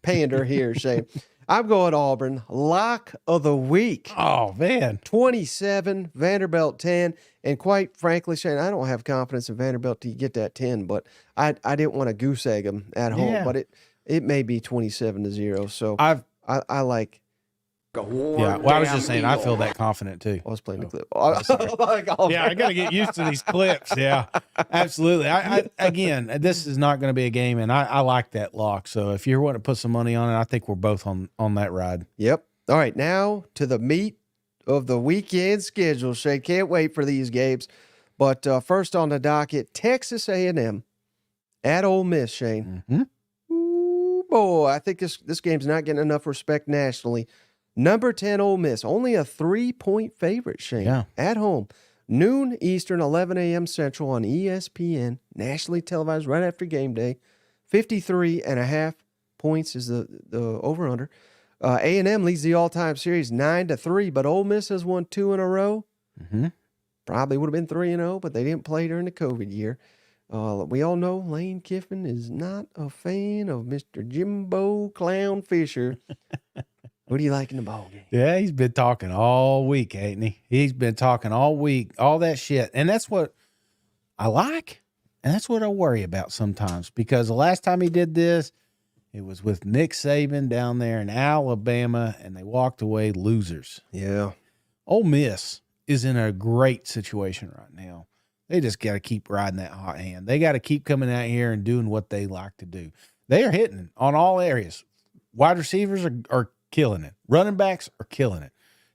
pander here, Shane. I'm going Auburn. Lock of the week. Oh, man. 27, Vanderbilt 10. And quite frankly, Shane, I don't have confidence in Vanderbilt to get that 10, but I didn't want to goose egg them at home. But it may be 27-0. So I like. Yeah, well, I was just saying, I feel that confident too. I was playing the clip. I got to get used to these clips. Yeah, absolutely. Again, this is not going to be a game, and I like that lock. So if you're wanting to put some money on it, I think we're both on that ride. Yep. All right, now to the meat of the weekend schedule, Shane. Can't wait for these games. But first on the docket, Texas A&M at Ole Miss, Shane. Ooh, boy, I think this game's not getting enough respect nationally. Number 10, Ole Miss, only a 3-point favorite, Shane, at home. Noon Eastern, 11 a.m. Central on ESPN, nationally televised right after game day. 53.5 points is the over-under. A&M leads the all-time series 9-3, but Ole Miss has won 2 in a row. probably would have been 3-0, but they didn't play during the COVID year. We all know Lane Kiffin is not a fan of Mr. Jimbo Clown Fisher. What do you like in the ball game? Yeah, he's been talking all week, ain't he? He's been talking all week, all that shit. And that's what I like, and that's what I worry about sometimes, because the last time he did this, it was with Nick Saban down there in Alabama, and they walked away losers. Yeah. Ole Miss is in a great situation right now. They just got to keep riding that hot hand. They got to keep coming out here and doing what they like to do. They are hitting on all areas. Wide receivers are killing it. Running backs are killing it.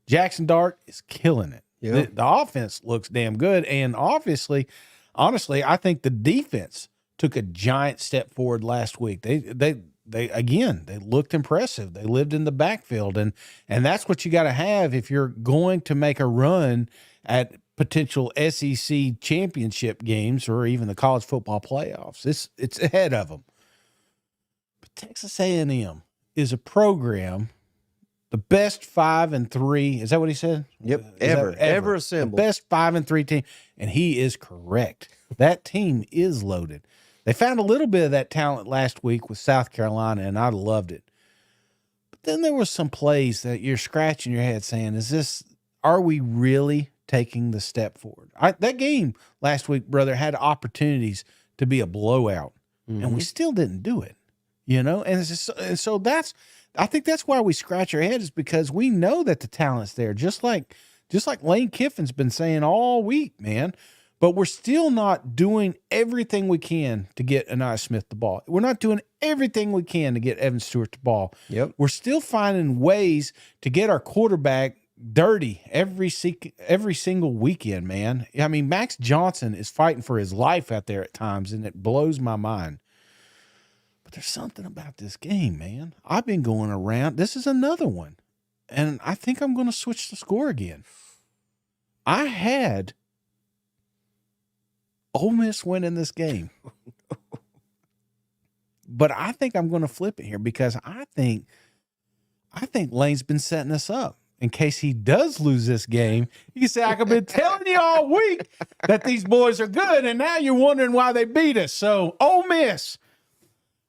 Jackson Dart is killing it. Yeah. The offense looks damn good. And honestly, I think the defense took a giant step forward last week. They looked impressive. They lived in the backfield. And that's what you got to have if you're going to make a run at potential SEC championship games or even the college football playoffs. It's ahead of them. But Texas A&M is a program, the best 5-3. Is that what he said? Yep. Ever assembled. The best 5-3 team. And he is correct. That team is loaded. They found a little bit of that talent last week with South Carolina, and I loved it. But then there were some plays that you're scratching your head saying, are we really taking the step forward? That game last week, brother, had opportunities to be a blowout, and we still didn't do it, And so I think that's why we scratch our head, is because we know that the talent's there, just like Lane Kiffin's been saying all week, man. But we're still not doing everything we can to get Anaya Smith the ball. We're not doing everything we can to get Evan Stewart the ball. Yep. We're still finding ways to get our quarterback dirty every single weekend, man. I mean, Max Johnson is fighting for his life out there at times, and it blows my mind. But there's something about this game, man. I've been going around. This is another one, and I think I'm going to switch the score again. I had Ole Miss winning this game. But I think I'm going to flip it here, because I think Lane's been setting us up. In case he does lose this game, you can say, I've been telling you all week that these boys are good, and now you're wondering why they beat us. So, Ole Miss,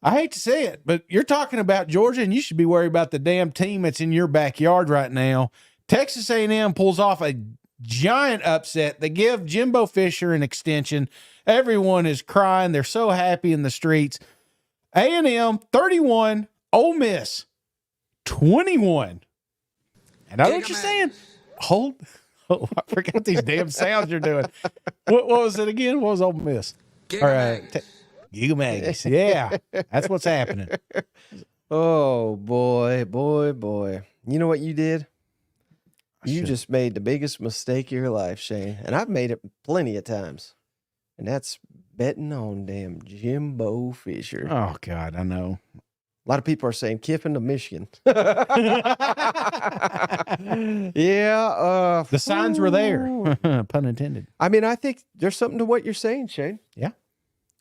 I hate to say it, but you're talking about Georgia, and you should be worried about the damn team that's in your backyard right now. Texas A&M pulls off a giant upset. They give Jimbo Fisher an extension. Everyone is crying. They're so happy in the streets. A&M 31, Ole Miss 21. And I know what you're saying. Oh, I forgot these damn sounds you're doing. What was it again? What was Ole Miss? All right. Giga Maggies. Yeah, that's what's happening. Oh, boy. You know what you did? You just made the biggest mistake of your life, Shane. And I've made it plenty of times. And that's betting on damn Jimbo Fisher. Oh, God, I know. A lot of people are saying Kiffin to Michigan. Yeah. The signs were there. Pun intended. I mean, I think there's something to what you're saying, Shane. Yeah.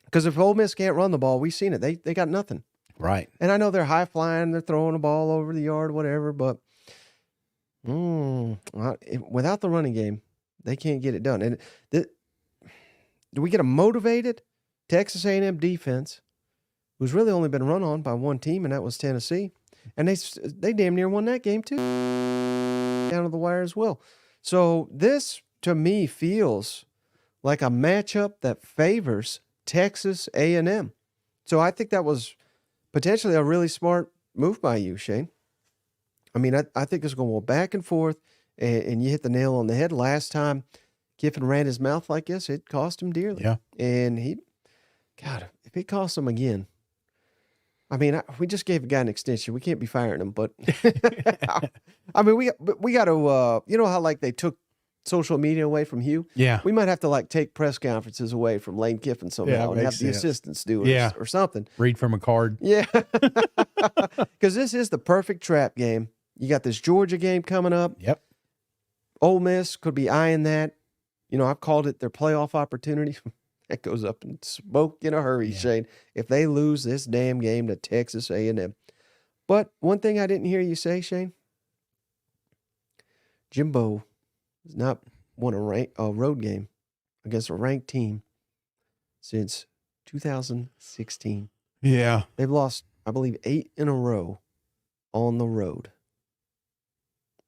Because if Ole Miss can't run the ball, we've seen it. They got nothing. Right. And I know they're high flying, they're throwing the ball over the yard, whatever, but without the running game, they can't get it done. And do we get a motivated Texas A&M defense who's really only been run on by one team, and that was Tennessee? And they damn near won that game too, down to the wire as well. So this, to me, feels like a matchup that favors Texas A&M. So I think that was potentially a really smart move by you, Shane. I mean, I think it's going to go back and forth, and you hit the nail on the head. Last time Kiffin ran his mouth like this, it cost him dearly. Yeah. And if it costs him again, I mean, we just gave a guy an extension. We can't be firing him, but I mean, we got to, you know how like they took social media away from Hugh? Yeah. We might have to like take press conferences away from Lane Kiffin somehow and have the assistants do it or something. Read from a card. Yeah. Because this is the perfect trap game. You got this Georgia game coming up. Yep. Ole Miss could be eyeing that. You know, I've called it their playoff opportunity. That goes up in smoke in a hurry, Shane, if they lose this damn game to Texas A&M. But one thing I didn't hear you say, Shane, Jimbo is not won a road game against a ranked team since 2016. Yeah. They've lost, I believe, 8 in a row on the road.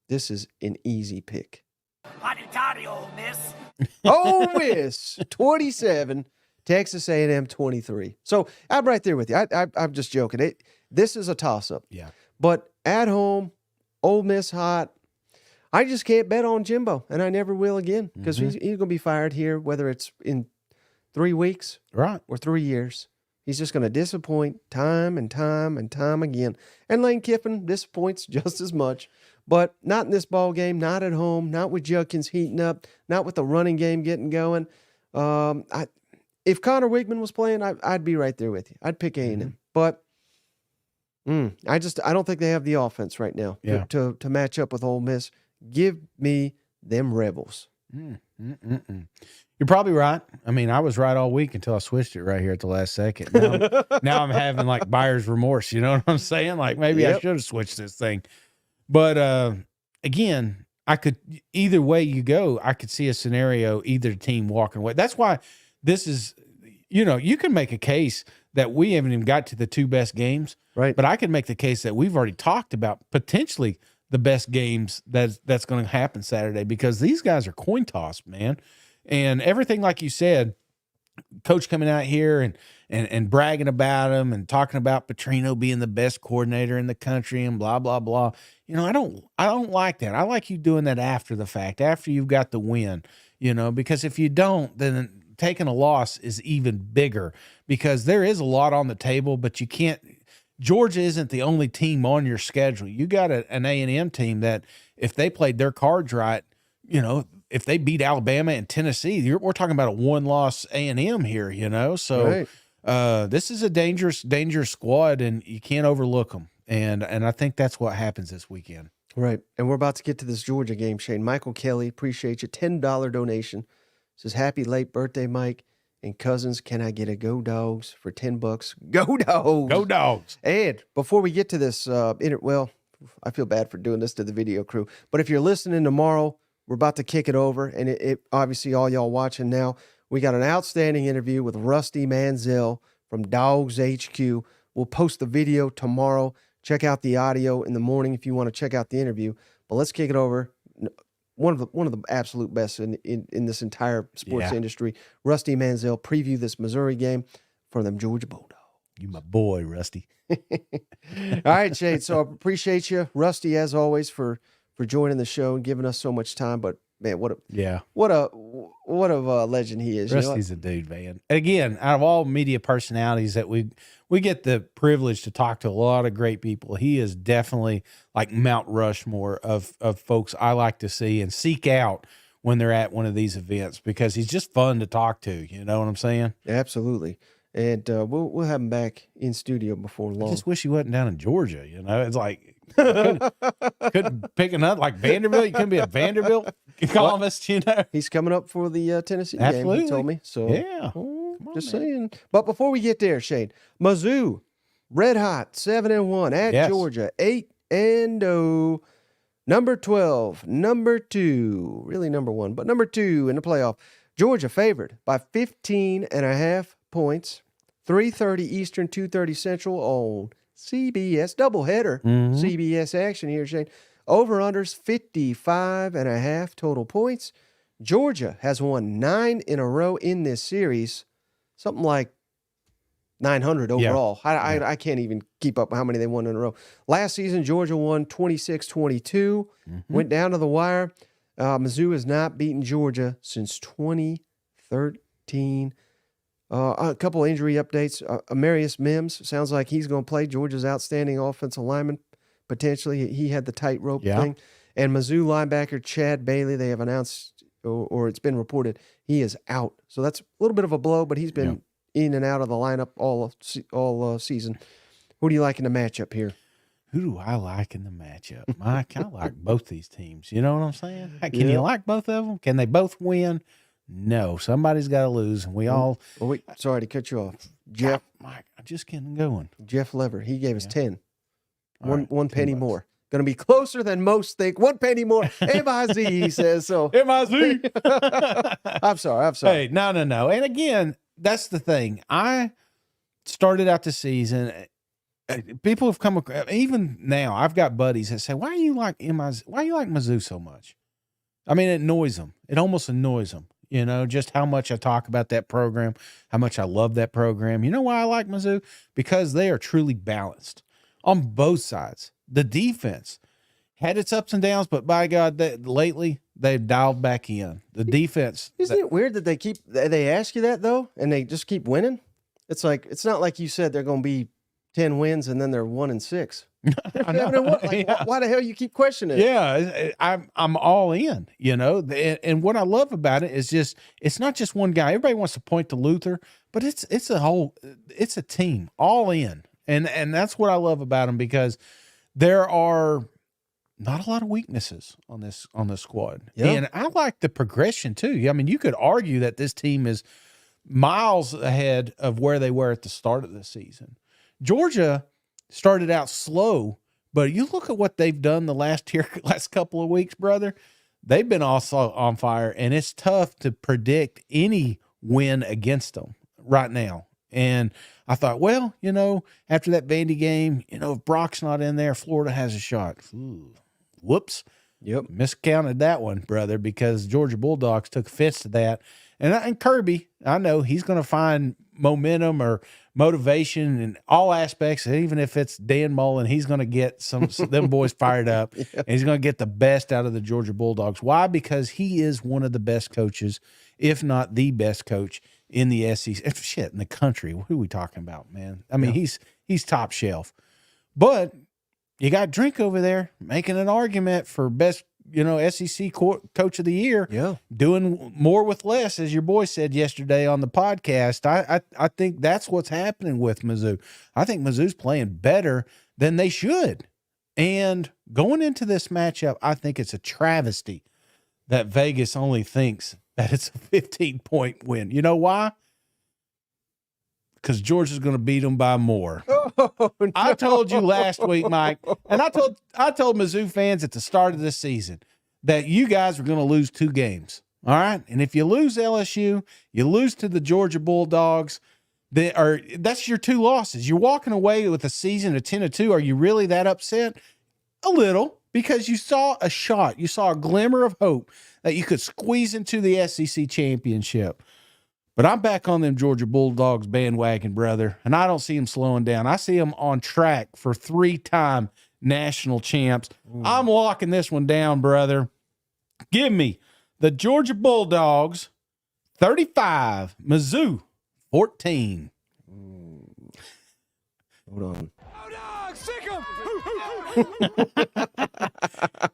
This is an easy pick. Hotty-toddy, Ole Miss. Ole Miss 27, Texas A&M 23. So I'm right there with you. I'm just joking. This is a toss-up. Yeah. But at home, Ole Miss hot. I just can't bet on Jimbo, and I never will again because he's going to be fired here, whether it's in 3 weeks or 3 years. He's just going to disappoint time and time and time again. And Lane Kiffin disappoints just as much, but not in this ball game, not at home, not with Judkins heating up, not with the running game getting going. If Connor Wigman was playing, I'd be right there with you. I'd pick A&M, but I don't think they have the offense right now to match up with Ole Miss. Give me them Rebels. You're probably right. I mean, I was right all week until I switched it right here at the last second. Now I'm having like buyer's remorse. You know what I'm saying? Like maybe I should have switched this thing. But again, I could either way you go. I could see a scenario either team walking away. That's why this is. You can make a case that we haven't even got to the 2 best games, right? But I could make the case that we've already talked about potentially the best games that's going to happen Saturday because these guys are coin toss, man. And everything, like you said, coach coming out here and bragging about him and talking about Petrino being the best coordinator in the country and blah, blah, blah. I don't like that. I like you doing that after the fact, after you've got the win, because if you don't, then taking a loss is even bigger because there is a lot on the table, but you can't. Georgia isn't the only team on your schedule. You got an A&M team that if they played their cards right, if they beat Alabama and Tennessee, we're talking about a 1-loss A&M here, So this is a dangerous, dangerous squad, and you can't overlook them. And I think that's what happens this weekend. Right. And we're about to get to this Georgia game, Shane. Michael Kelly, appreciate you. $10 donation. Says, happy late birthday, Mike. And Cousins, can I get a Go Dogs for $10? Go Dogs! Go Dogs! And before we get to this, I feel bad for doing this to the video crew, but if you're listening tomorrow, we're about to kick it over, and it obviously all y'all watching now, we got an outstanding interview with Rusty Manziel from Dogs HQ. We'll post the video tomorrow. Check out the audio in the morning if you want to check out the interview. But let's kick it over. One of the absolute best in this entire sports industry. Rusty Manziel preview this Missouri game for them Georgia Bulldogs. You my boy, Rusty. All right, Shane. So I appreciate you, Rusty, as always, for joining the show and giving us so much time. But man, what a legend he is. Rusty's a dude, man. Again, out of all media personalities that we get the privilege to talk to a lot of great people, he is definitely like Mount Rushmore of folks I like to see and seek out when they're at one of these events because he's just fun to talk to. You know what I'm saying? Absolutely. And we'll have him back in studio before long. I just wish he wasn't down in Georgia. It's like couldn't pick another like Vanderbilt. You couldn't be a Vanderbilt columnist. He's coming up for the Tennessee Absolutely. game. He told me. So yeah, just saying. But before we get there, Shane, Mizzou, red hot, 7-1 at Georgia, 8-0. Number 12, number 2, really number 1, but number 2 in the playoff. Georgia favored by 15.5 points. 3:30 Eastern, 2:30 Central on CBS. Doubleheader. CBS action here, Shane. Over-unders 55.5 total points. Georgia has won 9 in a row in this series. Something like 900 overall. I can't even keep up how many they won in a row. Last season, Georgia won 26-22. Went down to the wire. Mizzou has not beaten Georgia since 2013. A couple injury updates. Amarius Mims sounds like he's going to play. Georgia's outstanding offensive lineman, potentially. He had the tightrope thing. And Mizzou linebacker Chad Bailey, they have announced, or it's been reported, he is out. So that's a little bit of a blow, but he's been in and out of the lineup all season. Who do you like in the matchup here? Who do I like in the matchup? I kind of like both these teams. You know what I'm saying? Can you like both of them? Can they both win? No, somebody's got to lose, and we all. Well, sorry to cut you off, Jeff. Mike, I just getting going. Jeff Lever, he gave us 10. All right, One penny $10. more. Going to be closer than most think. 1 penny more. M-I-Z, he says. So M-I-Z. I'm sorry. Hey, no. And again, that's the thing. I started out the season. People have come across, even now, I've got buddies that say, why do you like Mizzou so much? I mean, it annoys them. It almost annoys them, just how much I talk about that program, how much I love that program. You know why I like Mizzou? Because they are truly balanced on both sides. The defense had its ups and downs, but by God, lately they've dialed back in. The defense. Isn't it weird that they ask you that, though, and they just keep winning? It's like, it's not like you said they're going to be 10 wins and then they're 1-6. I know. Why the hell you keep questioning it? Yeah, I'm all in, and what I love about it is just, it's not just one guy. Everybody wants to point to Luther, but it's a team all in. And that's what I love about them, because there are not a lot of weaknesses on this squad. Yeah. And I like the progression too. I mean, you could argue that this team is miles ahead of where they were at the start of the season. Georgia started out slow, but you look at what they've done the last couple of weeks, brother. They've been also on fire, and it's tough to predict any win against them right now. And I thought, well, after that Vandy game, if Brock's not in there, Florida has a shot. Ooh, whoops. Yep. Miscounted that one, brother, because Georgia Bulldogs took offense to that. And Kirby, I know he's going to find momentum or motivation in all aspects. Even if it's Dan Mullen, he's going to get some them boys fired up. Yeah. And he's going to get the best out of the Georgia Bulldogs. Why? Because he is one of the best coaches, if not the best coach in the SEC. Shit, in the country. Who are we talking about, man? I mean, he's top shelf. But you got Drink over there making an argument for best, SEC coach of the year. Yeah. Doing more with less, as your boy said yesterday on the podcast. I think that's what's happening with Mizzou. I think Mizzou's playing better than they should. And going into this matchup, I think it's a travesty that Vegas only thinks that it's a 15-point win. You know why? Because Georgia's going to beat them by more. Oh, no. I told you last week, Mike, and I told Mizzou fans at the start of this season that you guys were going to lose 2 games. All right? And if you lose LSU, you lose to the Georgia Bulldogs, that's your 2 losses. You're walking away with a season of 10-2. Are you really that upset? A little, because you saw a shot. You saw a glimmer of hope that you could squeeze into the SEC championship. But I'm back on them Georgia Bulldogs bandwagon, brother, and I don't see them slowing down. I see them on track for 3-time national champs. I'm locking this one down, brother. Give me the Georgia Bulldogs 35, Mizzou 14. Hold on.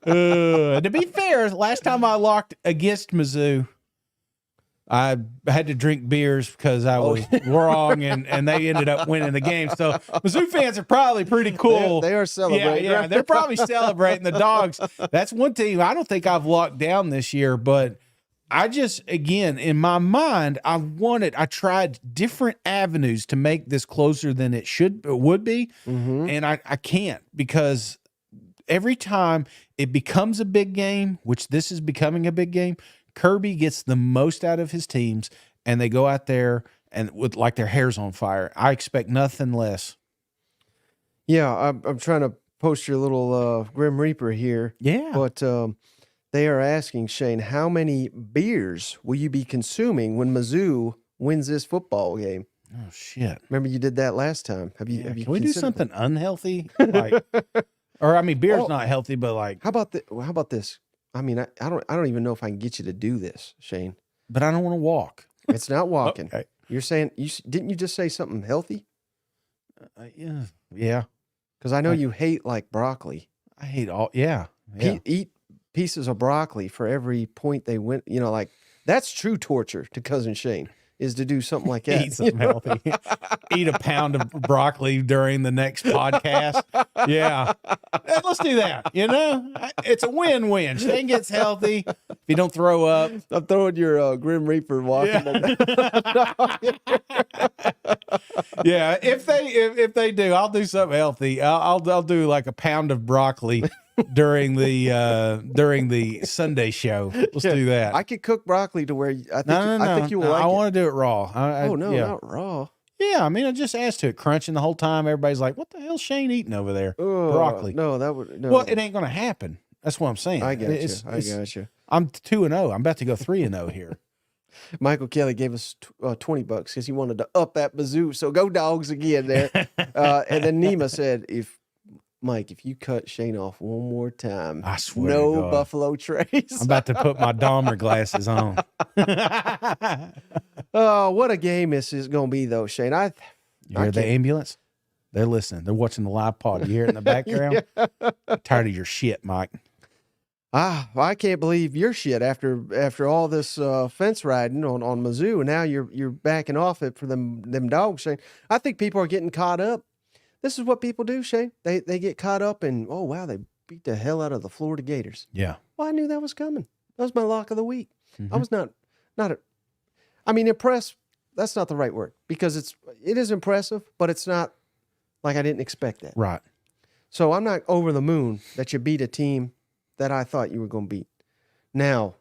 To be fair, last time I locked against Mizzou, I had to drink beers because I was wrong, and they ended up winning the game. So Mizzou fans are probably pretty cool. They are celebrating. Yeah, they're probably celebrating the Dogs. That's one team I don't think I've locked down this year, but I just, again, in my mind, I tried different avenues to make this closer than it would be, and I can't, because every time it becomes a big game, which this is becoming a big game, Kirby gets the most out of his teams, and they go out there and with like their hair's on fire. I expect nothing less. Yeah, I'm trying to post your little Grim Reaper here. Yeah. But they are asking, Shane, how many beers will you be consuming when Mizzou wins this football game? Oh, shit. Remember you did that last time. Have you Can we do something unhealthy? Like, or, I mean, beer's not healthy, but like. How about this? I mean, I don't even know if I can get you to do this, Shane. But I don't want to walk. It's not walking. Okay. You're saying didn't you just say something healthy? Yeah. Because I know you hate like broccoli. I hate all. Yeah. Eat pieces of broccoli for every point they win. Like that's true torture to Cousin Shane, is to do something like that. Eat something healthy. Eat a pound of broccoli during the next podcast. Yeah. Let's do that. It's a win-win. Shane gets healthy. If you don't throw up. I'm throwing your Grim Reaper walking. Yeah. If they do, I'll do something healthy. I'll do like a pound of broccoli during the Sunday show. Let's do that. I could cook broccoli to where I think No. I think you will like I it. want to do it raw. Oh no, yeah. not raw. Yeah, I mean, I just asked to it, crunching the whole time. Everybody's like, "What the hell's Shane eating over there?" Broccoli. No, that would no. Well, it ain't going to happen. That's what I'm saying. I got you. I'm 2-0. I'm about to go 3-0 here. Michael Kelly gave us $20 because he wanted to up that Mizzou. So go Dogs again there. And then Nima said, "If you cut Shane off one more time, I swear, no to God. Buffalo Trace." I'm about to put my Dahmer glasses on. Oh, what a game this is going to be, though, Shane. You hear the ambulance? They're listening. They're watching the live pod. You hear it in the background? I'm tired of your shit, Mike. I can't believe your shit after all this fence riding on Mizzou, and now you're backing off it for them Dogs, Shane. I think people are getting caught up. This is what people do, Shane. They get caught up and, oh, wow, they beat the hell out of the Florida Gators. Yeah. Well, I knew that was coming. That was my lock of the week. Mm-hmm. I was impressed. That's not the right word because it is impressive, but it's not like I didn't expect that. Right. So I'm not over the moon that you beat a team that I thought you were going to beat. Now,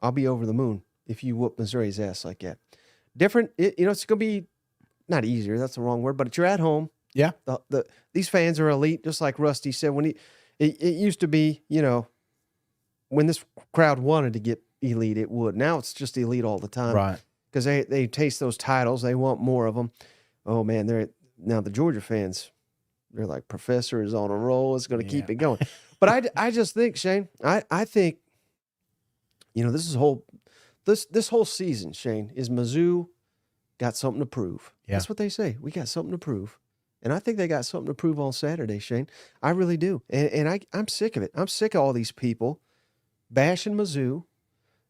I'll be over the moon if you whoop Missouri's ass like that. Different, it's going to be not easier. That's the wrong word, but you're at home. Yeah. These fans are elite, just like Rusty said. When it used to be, when this crowd wanted to get elite, it would. Now it's just elite all the time. Right. Because they taste those titles. They want more of them. Oh, man, now the Georgia fans, they're like, Professor is on a roll. It's going to keep it going. But I just think, Shane, I think, this whole season, Shane, is Mizzou got something to prove. Yeah. That's what they say. We got something to prove. And I think they got something to prove on Saturday, Shane. I really do. And I'm sick of it. I'm sick of all these people bashing Mizzou.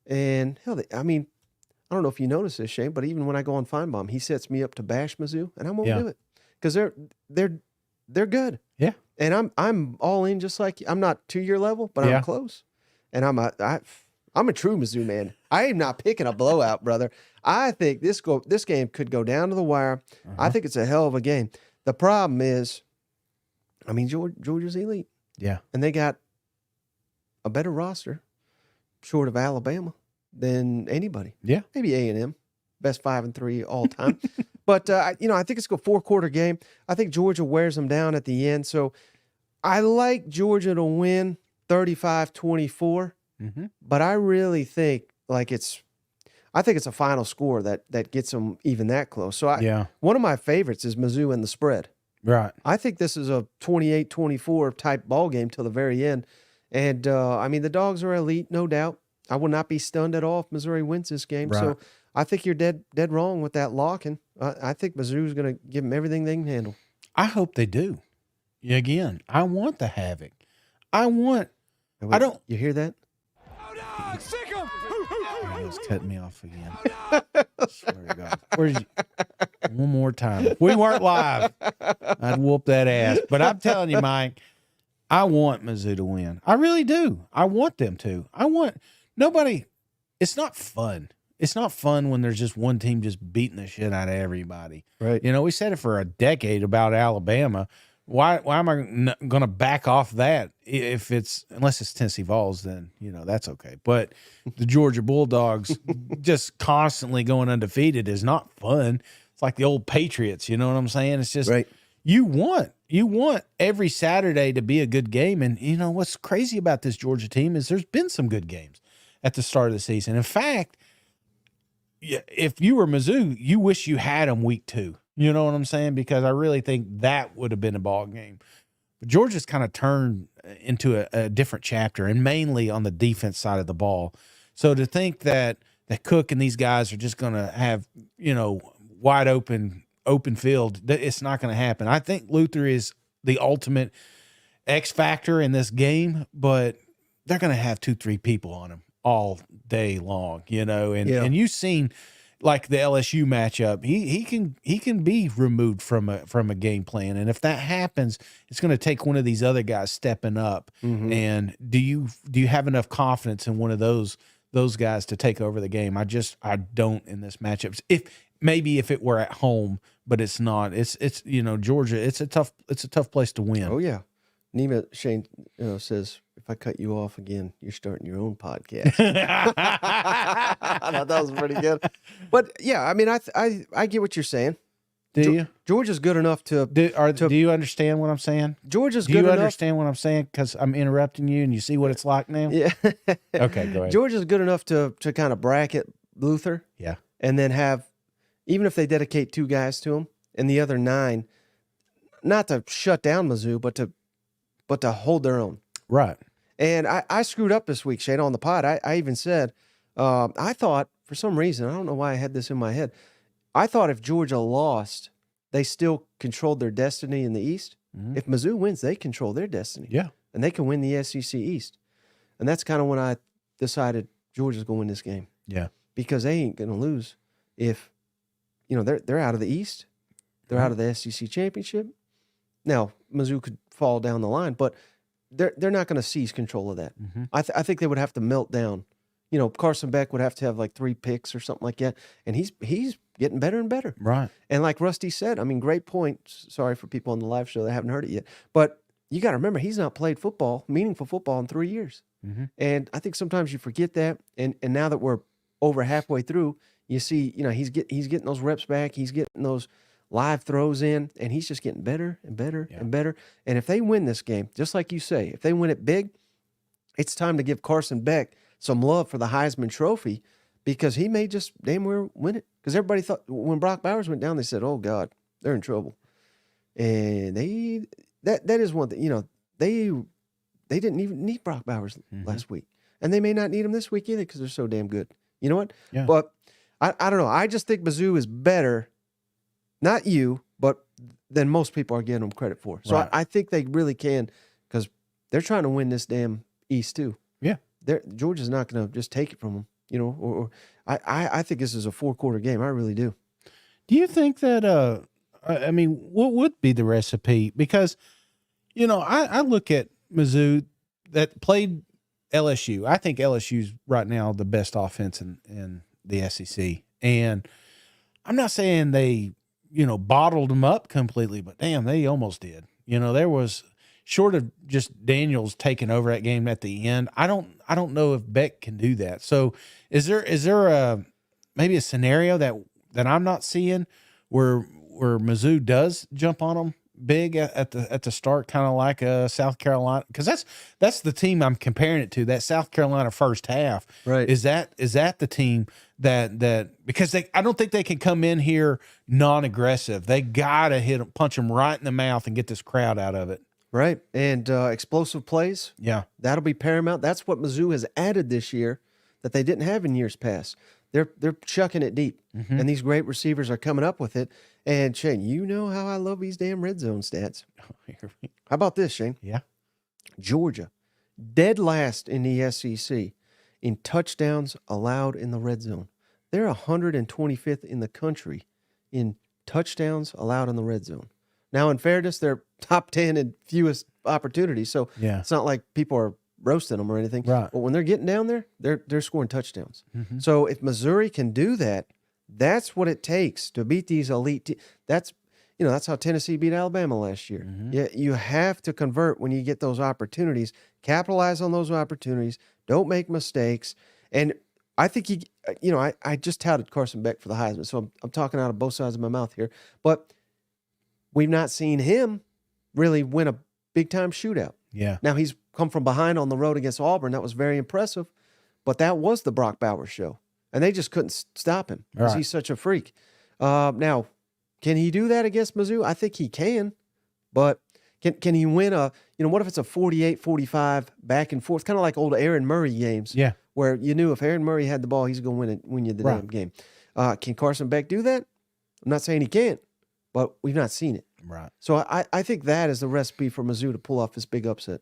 And hell, I don't know if you notice this, Shane, but even when I go on Feinbaum, he sets me up to bash Mizzou, and I won't do it because they're good. Yeah. And I'm all in, just like I'm not to your level, but I'm close. And I'm a true Mizzou man. I am not picking a blowout, brother. I think this game could go down to the wire. Uh-huh. I think it's a hell of a game. The problem is, Georgia's elite. Yeah. And they got a better roster, short of Alabama, than anybody. Yeah. Maybe A&M, best 5-3 all time. But, I think it's a 4-quarter game. I think Georgia wears them down at the end. So I like Georgia to win 35-24. Mm-hmm. But I really think it's a final score that gets them even that close. So one of my favorites is Mizzou and the spread. Right. I think this is a 28-24 type ball game till the very end. And the Dogs are elite, no doubt. I will not be stunned at all if Missouri wins this game. Right. So I think you're dead wrong with that locking. I think Mizzou's going to give them everything they can handle. I hope they do. Again, I want the havoc. You hear that? He was cutting me off again. Swear to God. One more time. If we weren't live, I'd whoop that ass. But I'm telling you, Mike, I want Mizzou to win. I really do. I want them to. It's not fun. It's not fun when there's just one team just beating the shit out of everybody. Right. We said it for a decade about Alabama. Why am I going to back off that unless it's Tennessee Vols, then, that's okay. But the Georgia Bulldogs just constantly going undefeated is not fun. It's like the old Patriots, you know what I'm saying? It's just you want every Saturday to be a good game. And what's crazy about this Georgia team is there's been some good games at the start of the season. In fact, if you were Mizzou, you wish you had them week 2. You know what I'm saying? Because I really think that would have been a ball game. But Georgia's kind of turned into a different chapter, and mainly on the defense side of the ball. So to think that Cook and these guys are just going to have, wide open field, it's not going to happen. I think Luther is the ultimate X factor in this game, but they're going to have 2-3 people on him all day long, and you've seen – like the LSU matchup, he can be removed from a game plan, and if that happens, it's going to take one of these other guys stepping up. Mm-hmm. And do you have enough confidence in one of those guys to take over the game? I don't in this matchup. If it were at home, but it's not. It's Georgia. It's a tough place to win. Oh yeah, Nima Shane says, if I cut you off again, you're starting your own podcast. I thought that was pretty good. But yeah, I mean, I get what you're saying. Do you? Georgia's good enough to Do you understand what I'm saying? Georgia's Do good you enough. understand what I'm saying? Because I'm interrupting you, and you see what it's like now. Yeah. Okay, go ahead. Georgia's good enough to kind of bracket Luther. Yeah. And then have, even if they dedicate 2 guys to him, and the other 9, not to shut down Mizzou, but to hold their own. Right. And I screwed up this week, Shane, on the pod. I even said, I thought, for some reason, I don't know why I had this in my head, I thought if Georgia lost, they still controlled their destiny in the East. Mhm. If Mizzou wins, they control their destiny. Yeah. And they can win the SEC East. And that's kind of when I decided Georgia's going to win this game. Yeah. Because they ain't going to lose if, they're out of the East. They're out of the SEC championship. Now, Mizzou could fall down the line, but they're not going to seize control of that. Mm-hmm. I think they would have to melt down. Carson Beck would have to have like 3 picks or something like that. And he's getting better and better. Right. And like Rusty said, I mean, great point. Sorry for people on the live show that haven't heard it yet. But you got to remember, he's not played meaningful football in 3 years. Mm-hmm. And I think sometimes you forget that. And now that we're over halfway through, you see, he's getting those reps back. He's getting those live throws in, and he's just getting better and better and better. And if they win this game, just like you say, if they win it big, it's time to give Carson Beck some love for the Heisman Trophy, because he may just damn well win it. Because everybody thought when Brock Bowers went down, they said, "Oh God, they're in trouble." And that is one thing. They didn't even need Brock Bowers last week, and they may not need him this week either because they're so damn good. You know what? Yeah. But I don't know. I just think Mizzou is better, not you, but than most people are giving them credit for. So Right. I think they really can, because they're trying to win this damn East too. Yeah. Georgia's not going to just take it from them, or I think this is a 4-quarter game. I really do. Do you think that, what would be the recipe? Because, I look at Mizzou that played LSU. I think LSU's right now the best offense in the SEC. And I'm not saying they, bottled them up completely, but damn, they almost did. There was, short of just Daniels taking over that game at the end, I don't know if Beck can do that. So is there maybe a scenario that I'm not seeing where Mizzou does jump on them big at the start, kind of like South Carolina? Because that's the team I'm comparing it to. That South Carolina first half, Right? Is that the team that because I don't think they can come in here non-aggressive. They gotta punch them right in the mouth and get this crowd out of it. Right. And explosive plays. Yeah. That'll be paramount. That's what Mizzou has added this year that they didn't have in years past. They're chucking it deep, and these great receivers are coming up with it. And Shane, you know how I love these damn red zone stats. How about this, Shane? Yeah. Georgia, dead last in the SEC in touchdowns allowed in the red zone. They're 125th in the country in touchdowns allowed in the red zone. Now, in fairness, they're top 10 in fewest opportunities, so Yeah. it's not like people are roasting them or anything. Right. But when they're getting down there, they're scoring touchdowns. So if Missouri can do that, that's what it takes to beat these elite. That's how Tennessee beat Alabama last year. Yeah, you have to convert when you get those opportunities. Capitalize on those opportunities. Don't make mistakes. And I think I just touted Carson Beck for the Heisman, so I'm talking out of both sides of my mouth here. But we've not seen him really win a big-time shootout. Yeah. Now, he's come from behind on the road against Auburn. That was very impressive. But that was the Brock Bowers show. And they just couldn't stop him because Right. he's such a freak. Now, can he do that against Mizzou? I think he can. But can he win what if it's a 48-45 back and forth, kind of like old Aaron Murray games? Yeah. Where you knew if Aaron Murray had the ball, he's going to win you the Right. damn game. Can Carson Beck do that? I'm not saying he can't, but we've not seen it. Right. So I think that is the recipe for Mizzou to pull off this big upset.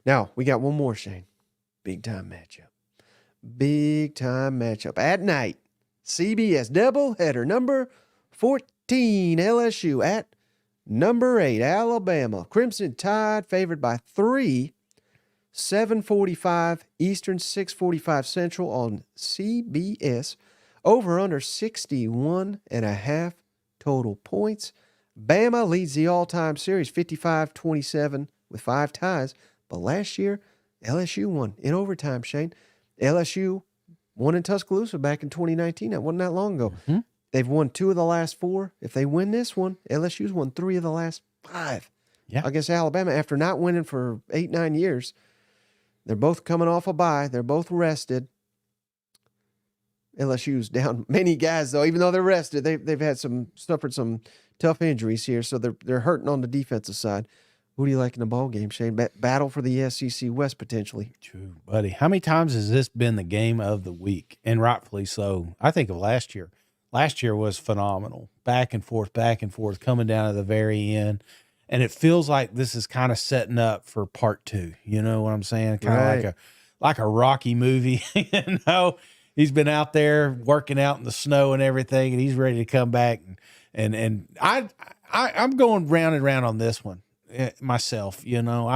Now, we got one more, Shane. Big time matchup. At night. CBS doubleheader. Number 14, LSU at number 8, Alabama. Crimson Tide favored by 3. 7:45 Eastern, 6:45 Central on CBS. Over under 61.5 total points. Bama leads the all-time series 55-27 with 5 ties. But last year, LSU won in overtime, Shane. LSU won in Tuscaloosa back in 2019. That wasn't that long ago. Mm-hmm. They've won 2 of the last 4. If they win this one, LSU's won 3 of the last 5 against Alabama after not winning for 8-9 years. They're both coming off a bye. They're both rested. LSU's down many guys, though. Even though they're rested, they've suffered some tough injuries here, so they're hurting on the defensive side. Who do you like in the ball game, Shane? Battle for the SEC West potentially. True, buddy. How many times has this been the game of the week? And rightfully so. I think of last year. Last year was phenomenal. Back and forth, coming down to the very end. And it feels like this is kind of setting up for part 2. You know what I'm saying? Kind of like a Rocky movie. You know, he's been out there working out in the snow and everything, and he's ready to come back. And I'm going round and round on this one myself. You know,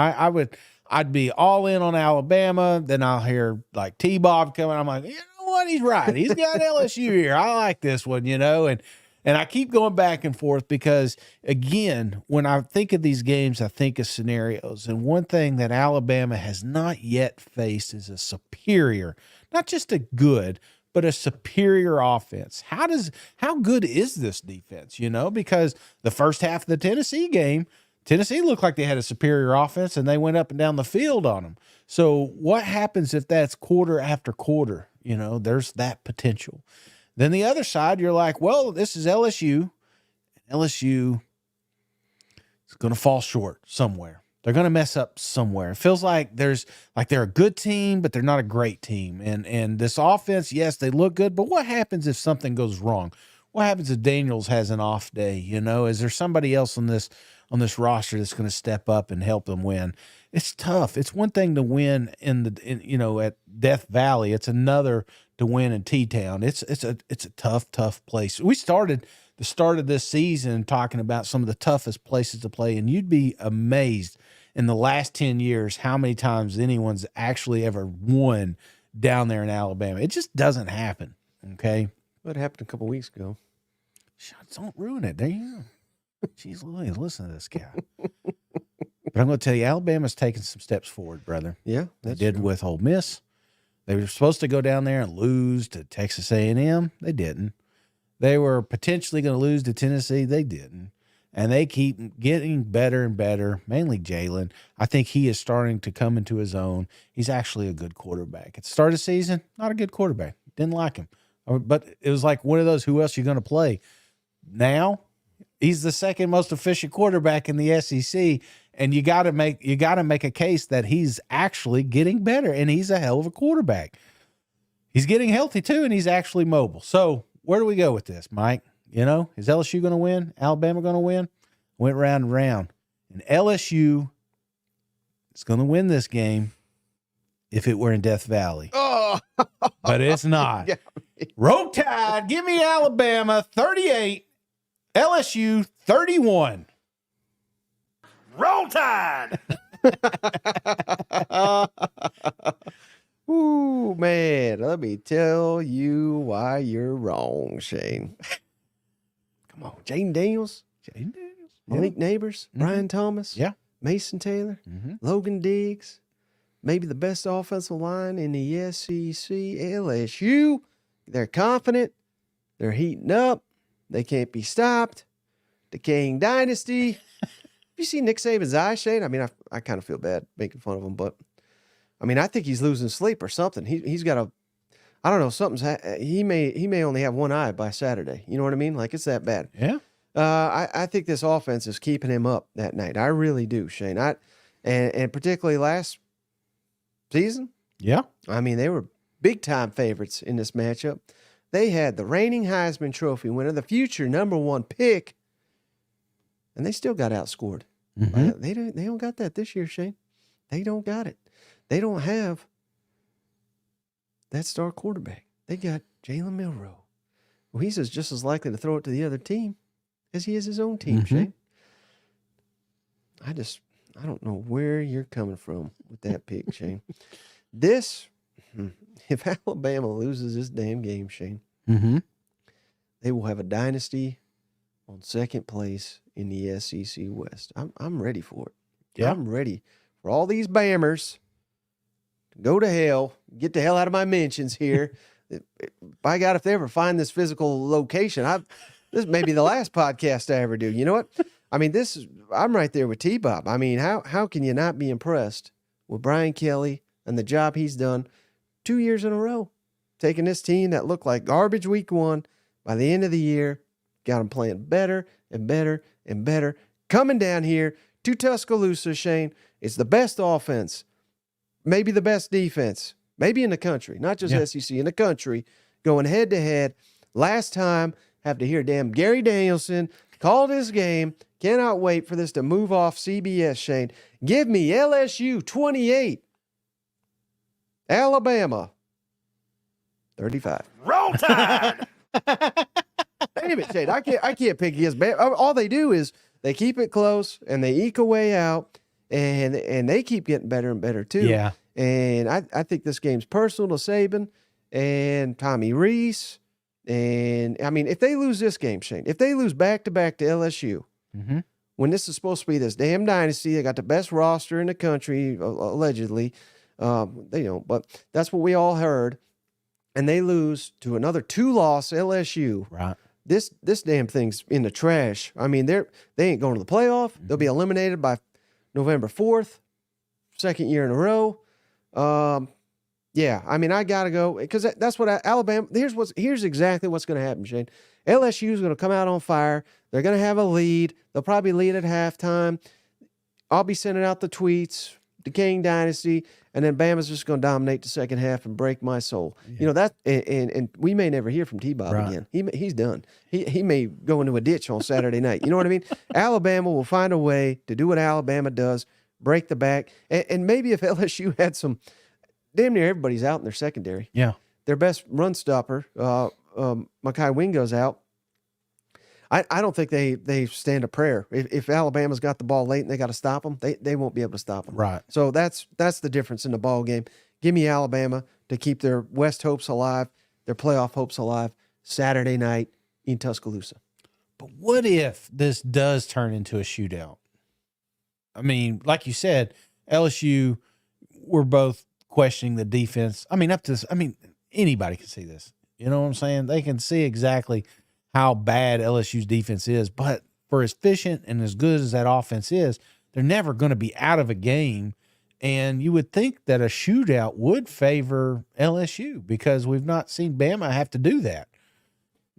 I'd be all in on Alabama. Then I'll hear like T-Bob coming. I'm like, you know what? He's right. He's got LSU here. I like this one, you know, and I keep going back and forth because, again, when I think of these games, I think of scenarios. And one thing that Alabama has not yet faced is a superior, not just a good, but a superior offense. How good is this defense, you know? Because the first half of the Tennessee game, Tennessee looked like they had a superior offense, and they went up and down the field on them. So what happens if that's quarter after quarter? You know, there's that potential. Then the other side, you're like, well, this is LSU. LSU is going to fall short somewhere. They're going to mess up somewhere. It feels like they're a good team, but they're not a great team. And this offense, yes, they look good, but what happens if something goes wrong? What happens if Daniels has an off day? You know, is there somebody else on this roster that's going to step up and help them win? It's tough. It's one thing to win at Death Valley. It's another to win in T-Town. It's a tough place. We started the start of this season talking about some of the toughest places to play, and you'd be amazed in the last 10 years how many times anyone's actually ever won down there in Alabama. It just doesn't happen, okay? What happened a couple weeks ago? Don't ruin it. There you go. Jeez Louise, listen to this guy. But I'm going to tell you, Alabama's taking some steps forward, brother. Yeah, they did with Ole Miss. They were supposed to go down there and lose to Texas A&M. They didn't. They were potentially going to lose to Tennessee. They didn't. And they keep getting better and better, mainly Jalen. I think he is starting to come into his own. He's actually a good quarterback. At the start of the season, not a good quarterback. Didn't like him. But it was like one of those, who else are you going to play? Now, he's the second most efficient quarterback in the SEC, and you got to make a case that he's actually getting better, and he's a hell of a quarterback. He's getting healthy too, and he's actually mobile. So where do we go with this, Mike? You know, is LSU going to win? Alabama going to win? Went round and round, and LSU is going to win this game if it were in Death Valley. Oh, but it's not. Roll Tide, give me Alabama 38, LSU 31. Roll Tide! Ooh, man, let me tell you why you're wrong, Shane. Come on, Jaden Daniels, Malik Neighbors, Brian Thomas, Mason Taylor, Logan Diggs, maybe the best offensive line in the SEC, LSU. They're confident. They're heating up. They can't be stopped. Decaying dynasty. Have you seen Nick Saban's eyes, Shane? I mean, I kind of feel bad making fun of him, but I mean, I think he's losing sleep or something. He's got I don't know, he may only have one eye by Saturday. You know what I mean? Like, it's that bad. Yeah. I think this offense is keeping him up that night. I really do, Shane. And particularly last season. Yeah. I mean, they were big time favorites in this matchup. They had the reigning Heisman Trophy winner, the future #1 pick, and they still got outscored. Mm-hmm. They don't got that this year, Shane. They don't got it. They don't have that star quarterback. They got Jalen Milroe. Well, he's just as likely to throw it to the other team as he is his own team, Shane. I don't know where you're coming from with that pick, Shane. If Alabama loses this damn game, Shane, they will have a dynasty on second place in the SEC West. I'm ready for it. Yeah. I'm ready for all these Bammers to go to hell, get the hell out of my mentions here. By God, if they ever find this physical location, this may be the last podcast I ever do. You know what? I mean, I'm right there with T-Bob. I mean, how can you not be impressed with Brian Kelly and the job he's done 2 years in a row, taking this team that looked like garbage week one, by the end of the year, got them playing better and better and better. Coming down here to Tuscaloosa, Shane, it's the best offense, maybe the best defense, maybe in the country, not just SEC, in the country, going head-to-head. Last time, have to hear damn Gary Danielson call this game. Cannot wait for this to move off CBS, Shane. Give me LSU 28, Alabama 35. Roll Tide! Damn it, Shane. I can't pick against Bama. All they do is they keep it close and they eke a way out, and they keep getting better and better too. Yeah. And I think this game's personal to Saban and Tommy Rees. And I mean, if they lose this game, Shane, if they lose back-to-back to LSU, when this is supposed to be this damn dynasty, they got the best roster in the country, allegedly. They don't, but that's what we all heard. And they lose to another 2-loss LSU. Right. This damn thing's in the trash. I mean, they ain't going to the playoff. They'll be eliminated by November 4th, second year in a row. Yeah, I mean, I got to go because that's what Alabama, here's exactly what's going to happen, Shane. LSU is going to come out on fire. They're going to have a lead. They'll probably lead at halftime. I'll be sending out the tweets, decaying dynasty, and then Bama's just going to dominate the second half and break my soul. Yeah. You know, that, and we may never hear from T-Bob again. He's done. He may go into a ditch on Saturday night. You know what I mean? Alabama will find a way to do what Alabama does, break the back. And maybe if LSU had some, damn near everybody's out in their secondary. Yeah. Their best run stopper, Mekhi Wingo's out. I don't think they stand a prayer. If Alabama's got the ball late and they got to stop them, they won't be able to stop them. Right. So that's the difference in the ball game. Give me Alabama to keep their West hopes alive, their playoff hopes alive, Saturday night in Tuscaloosa. But what if this does turn into a shootout? I mean, like you said, LSU, we're both questioning the defense. I mean, anybody can see this. You know what I'm saying? They can see exactly how bad LSU's defense is, but for as efficient and as good as that offense is, they're never going to be out of a game. And you would think that a shootout would favor LSU because we've not seen Bama have to do that.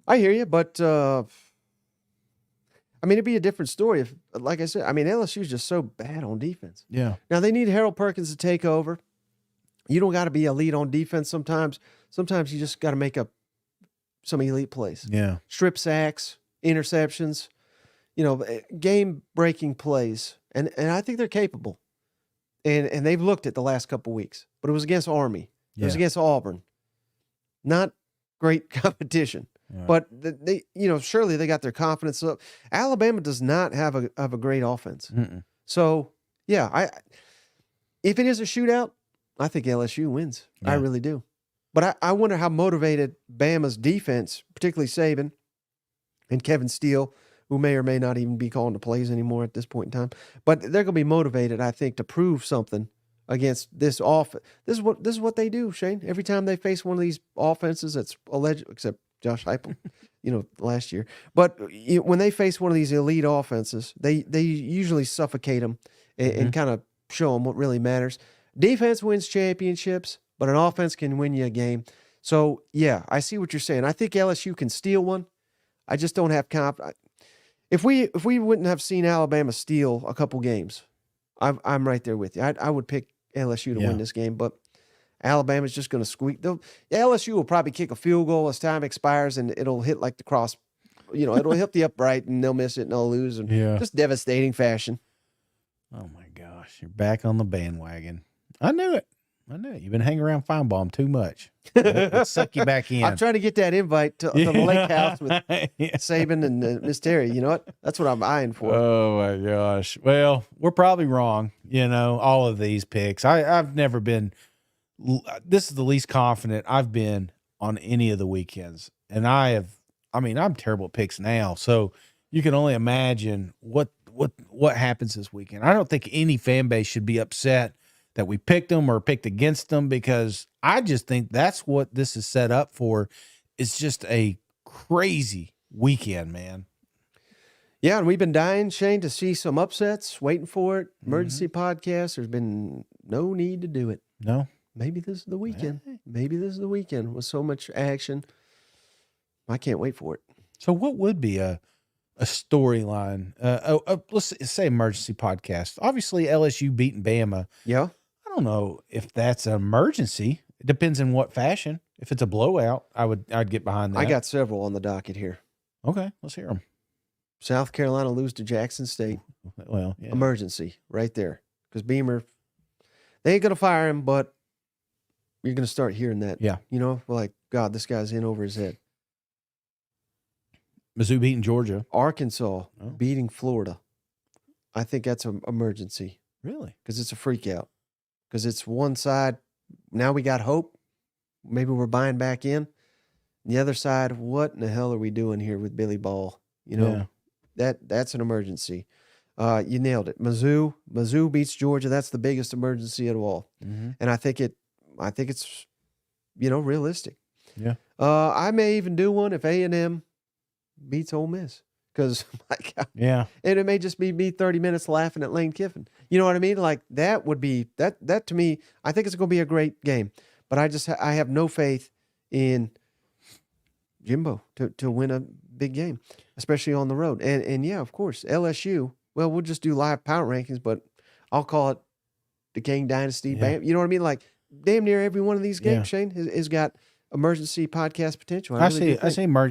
I hear you, but I mean, it'd be a different story if, like I said, I mean, LSU's just so bad on defense. Yeah. Now they need Harold Perkins to take over. You don't got to be elite on defense sometimes. Sometimes you just got to make up some elite plays. Yeah. Strip sacks, interceptions, game-breaking plays. And I think they're capable. And they've looked at the last couple weeks. But it was against Army. It was against Auburn. Not great competition. Right. But they surely they got their confidence up. Alabama does not have a great offense. Mm-mm. So, yeah, if it is a shootout, I think LSU wins. Yeah. I really do. But I wonder how motivated Bama's defense, particularly Saban and Kevin Steele, who may or may not even be calling the plays anymore at this point in time, but they're going to be motivated, I think, to prove something against this offense. This is what they do, Shane. Every time they face one of these offenses that's alleged, except Josh Heupel, last year. But when they face one of these elite offenses, they usually suffocate them and kind of show them what really matters. Defense wins championships, but an offense can win you a game. So, yeah, I see what you're saying. I think LSU can steal one. I just don't have confidence. If we wouldn't have seen Alabama steal a couple games, I'm right there with you. I would pick LSU to win this game, but Alabama's just going to squeak. LSU will probably kick a field goal as time expires, and it'll hit like the cross. It'll hit the upright, and they'll miss it, and they'll lose, and just devastating fashion. Oh, my gosh. You're back on the bandwagon. I knew it. You've been hanging around Feinbaum too much. Let's suck you back in. I'm trying to get that invite to the lake house with Saban and Miss Terry. You know what? That's what I'm eyeing for. Oh, my gosh. Well, we're probably wrong, all of these picks. I've never been – this is the least confident I've been on any of the weekends. And I'm terrible at picks now. So you can only imagine what happens this weekend. I don't think any fan base should be upset that we picked them or picked against them, because I just think that's what this is set up for. It's just a crazy weekend, man. Yeah, and we've been dying, Shane, to see some upsets, waiting for it. Emergency podcast. There's been no need to do it. No. Maybe this is the weekend. Maybe this is the weekend with so much action. I can't wait for it. So what would be a storyline? Let's say emergency podcast. Obviously, LSU beating Bama. Yeah. I don't know if that's an emergency. It depends in what fashion. If it's a blowout, I'd get behind that. I got several on the docket here. Okay, let's hear them. South Carolina lose to Jackson State. Well, yeah. Emergency right there. Because Beamer, they ain't going to fire him, but you're going to start hearing that. Yeah. You know, like, God, this guy's in over his head. Mizzou beating Georgia. Arkansas beating Florida. I think that's an emergency. Really? Because it's a freak out. Because it's one side, now we got hope. Maybe we're buying back in. The other side, what in the hell are we doing here with Billy Ball? You know, that's an emergency. You nailed it. Mizzou beats Georgia. That's the biggest emergency of all. Mm-hmm. And I think it's, realistic. Yeah. I may even do one if A&M beats Ole Miss. Because, my God. Yeah. And it may just be me 30 minutes laughing at Lane Kiffin. You know what I mean? Like, that would be, that to me, I think it's going to be a great game. But I have no faith in Jimbo to win a big game, especially on the road. And yeah, of course, LSU, well, we'll just do live power rankings, but I'll call it the King Dynasty. Yeah. You know what I mean? Like, damn near every one of these games, Shane, has got emergency podcast potential. I say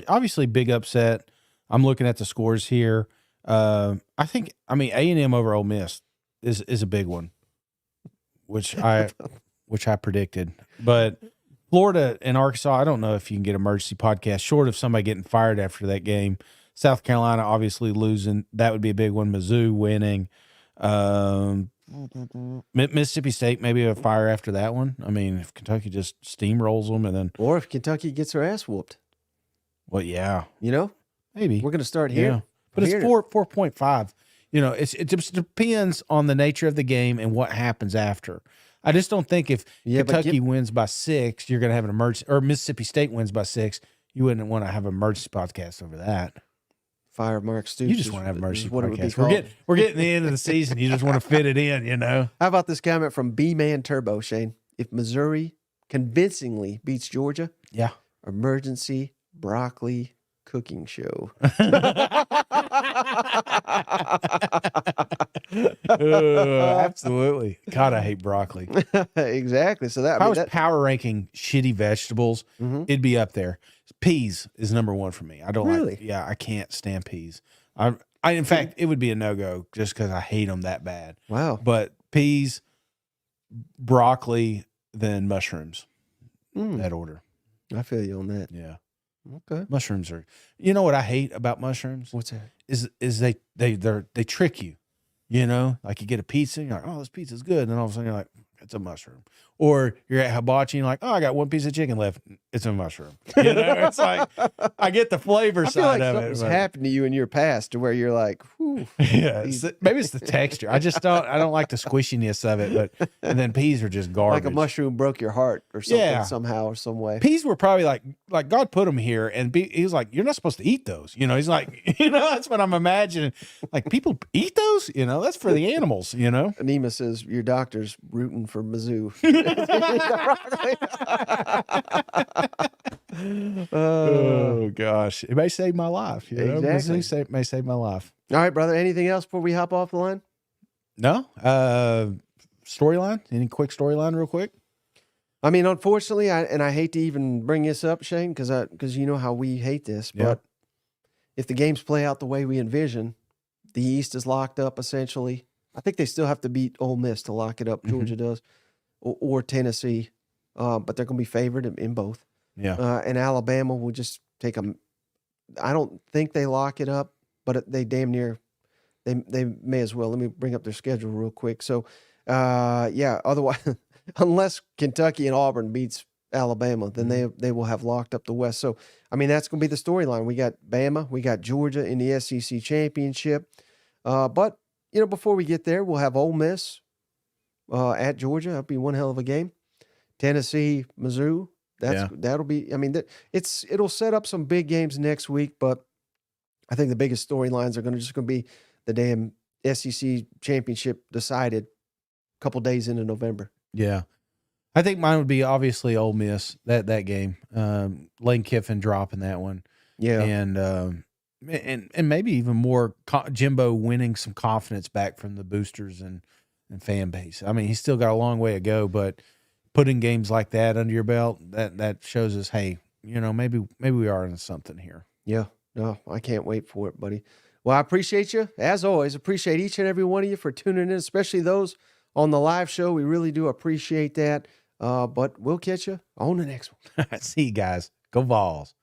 obviously big upset. I'm looking at the scores here. A&M over Ole Miss is a big one, which I predicted. But Florida and Arkansas, I don't know if you can get emergency podcast short of somebody getting fired after that game. South Carolina obviously losing, that would be a big one. Mizzou winning. Mississippi State maybe a fire after that one. I mean, if Kentucky just steamrolls them, and then or if Kentucky gets their ass whooped. Well, yeah, maybe we're going to start here. Yeah. But it's 4.5. It just depends on the nature of the game and what happens after. I just don't think if Kentucky wins by 6, you're going to have an emergency, or Mississippi State wins by 6, you wouldn't want to have an emergency podcast over that. Fire Mark Stoops. You just want to have an emergency podcast. It We're getting the end of the season. You just want to fit it in, How about this comment from B-Man Turbo, Shane? If Missouri convincingly beats Georgia, emergency broccoli cooking show. Absolutely. God, I hate broccoli. Exactly. So if I was power ranking shitty vegetables, it'd be up there. Peas is number 1 for me. I don't I can't stand peas. In fact, it would be a no-go just because I hate them that bad. Wow. But peas, broccoli, then mushrooms. That order. I feel you on that. Yeah. Okay. Mushrooms are. You know what I hate about mushrooms? What's that? Is they trick you. Like you get a pizza, and you're like, oh, this pizza's good, and then all of a sudden you're like, it's a mushroom. Or you're at hibachi and you're like, oh, I got one piece of chicken left. It's a mushroom. It's like, I get the flavor side of it. Something's happened to you in your past to where you're like, whew. Yeah, maybe it's the texture. I don't like the squishiness of it. And then peas are just garbage. Like a mushroom broke your heart or something somehow or some way. Peas were probably like God put them here, and he was like, you're not supposed to eat those. He's like, that's what I'm imagining. Like, people eat those. That's for the animals. Anima says your doctor's rooting for Mizzou. Oh gosh, it may save my life. Exactly. Mizzou may save my life. All right, brother. Anything else before we hop off the line? No. Storyline? Any quick storyline, real quick? I mean, unfortunately, I hate to even bring this up, Shane, because you know how we hate this. But if the games play out the way we envision, the East is locked up essentially. I think they still have to beat Ole Miss to lock it up. Georgia does, or Tennessee, but they're going to be favored in both. Yeah. And Alabama will just take them. I don't think they lock it up, but they damn near. They may as well. Let me bring up their schedule real quick. So, otherwise, unless Kentucky and Auburn beats Alabama, then they will have locked up the West. So, I mean, that's going to be the storyline. We got Bama, we got Georgia in the SEC championship. But, before we get there, we'll have Ole Miss at Georgia. That'll be one hell of a game. Tennessee, Mizzou. That'll be. I mean, it'll set up some big games next week. But I think the biggest storylines are going to be the damn SEC championship decided a couple days into November. Yeah, I think mine would be obviously Ole Miss that game. Lane Kiffin dropping that one. Yeah, and maybe even more Jimbo winning some confidence back from the boosters and fan base. I mean, he's still got a long way to go, but putting games like that under your belt, that shows us, hey, maybe we are into something here. Yeah. No, I can't wait for it, buddy. Well, I appreciate you. As always, appreciate each and every one of you for tuning in, especially those on the live show. We really do appreciate that. But we'll catch you on the next one. See you guys. Go Vols.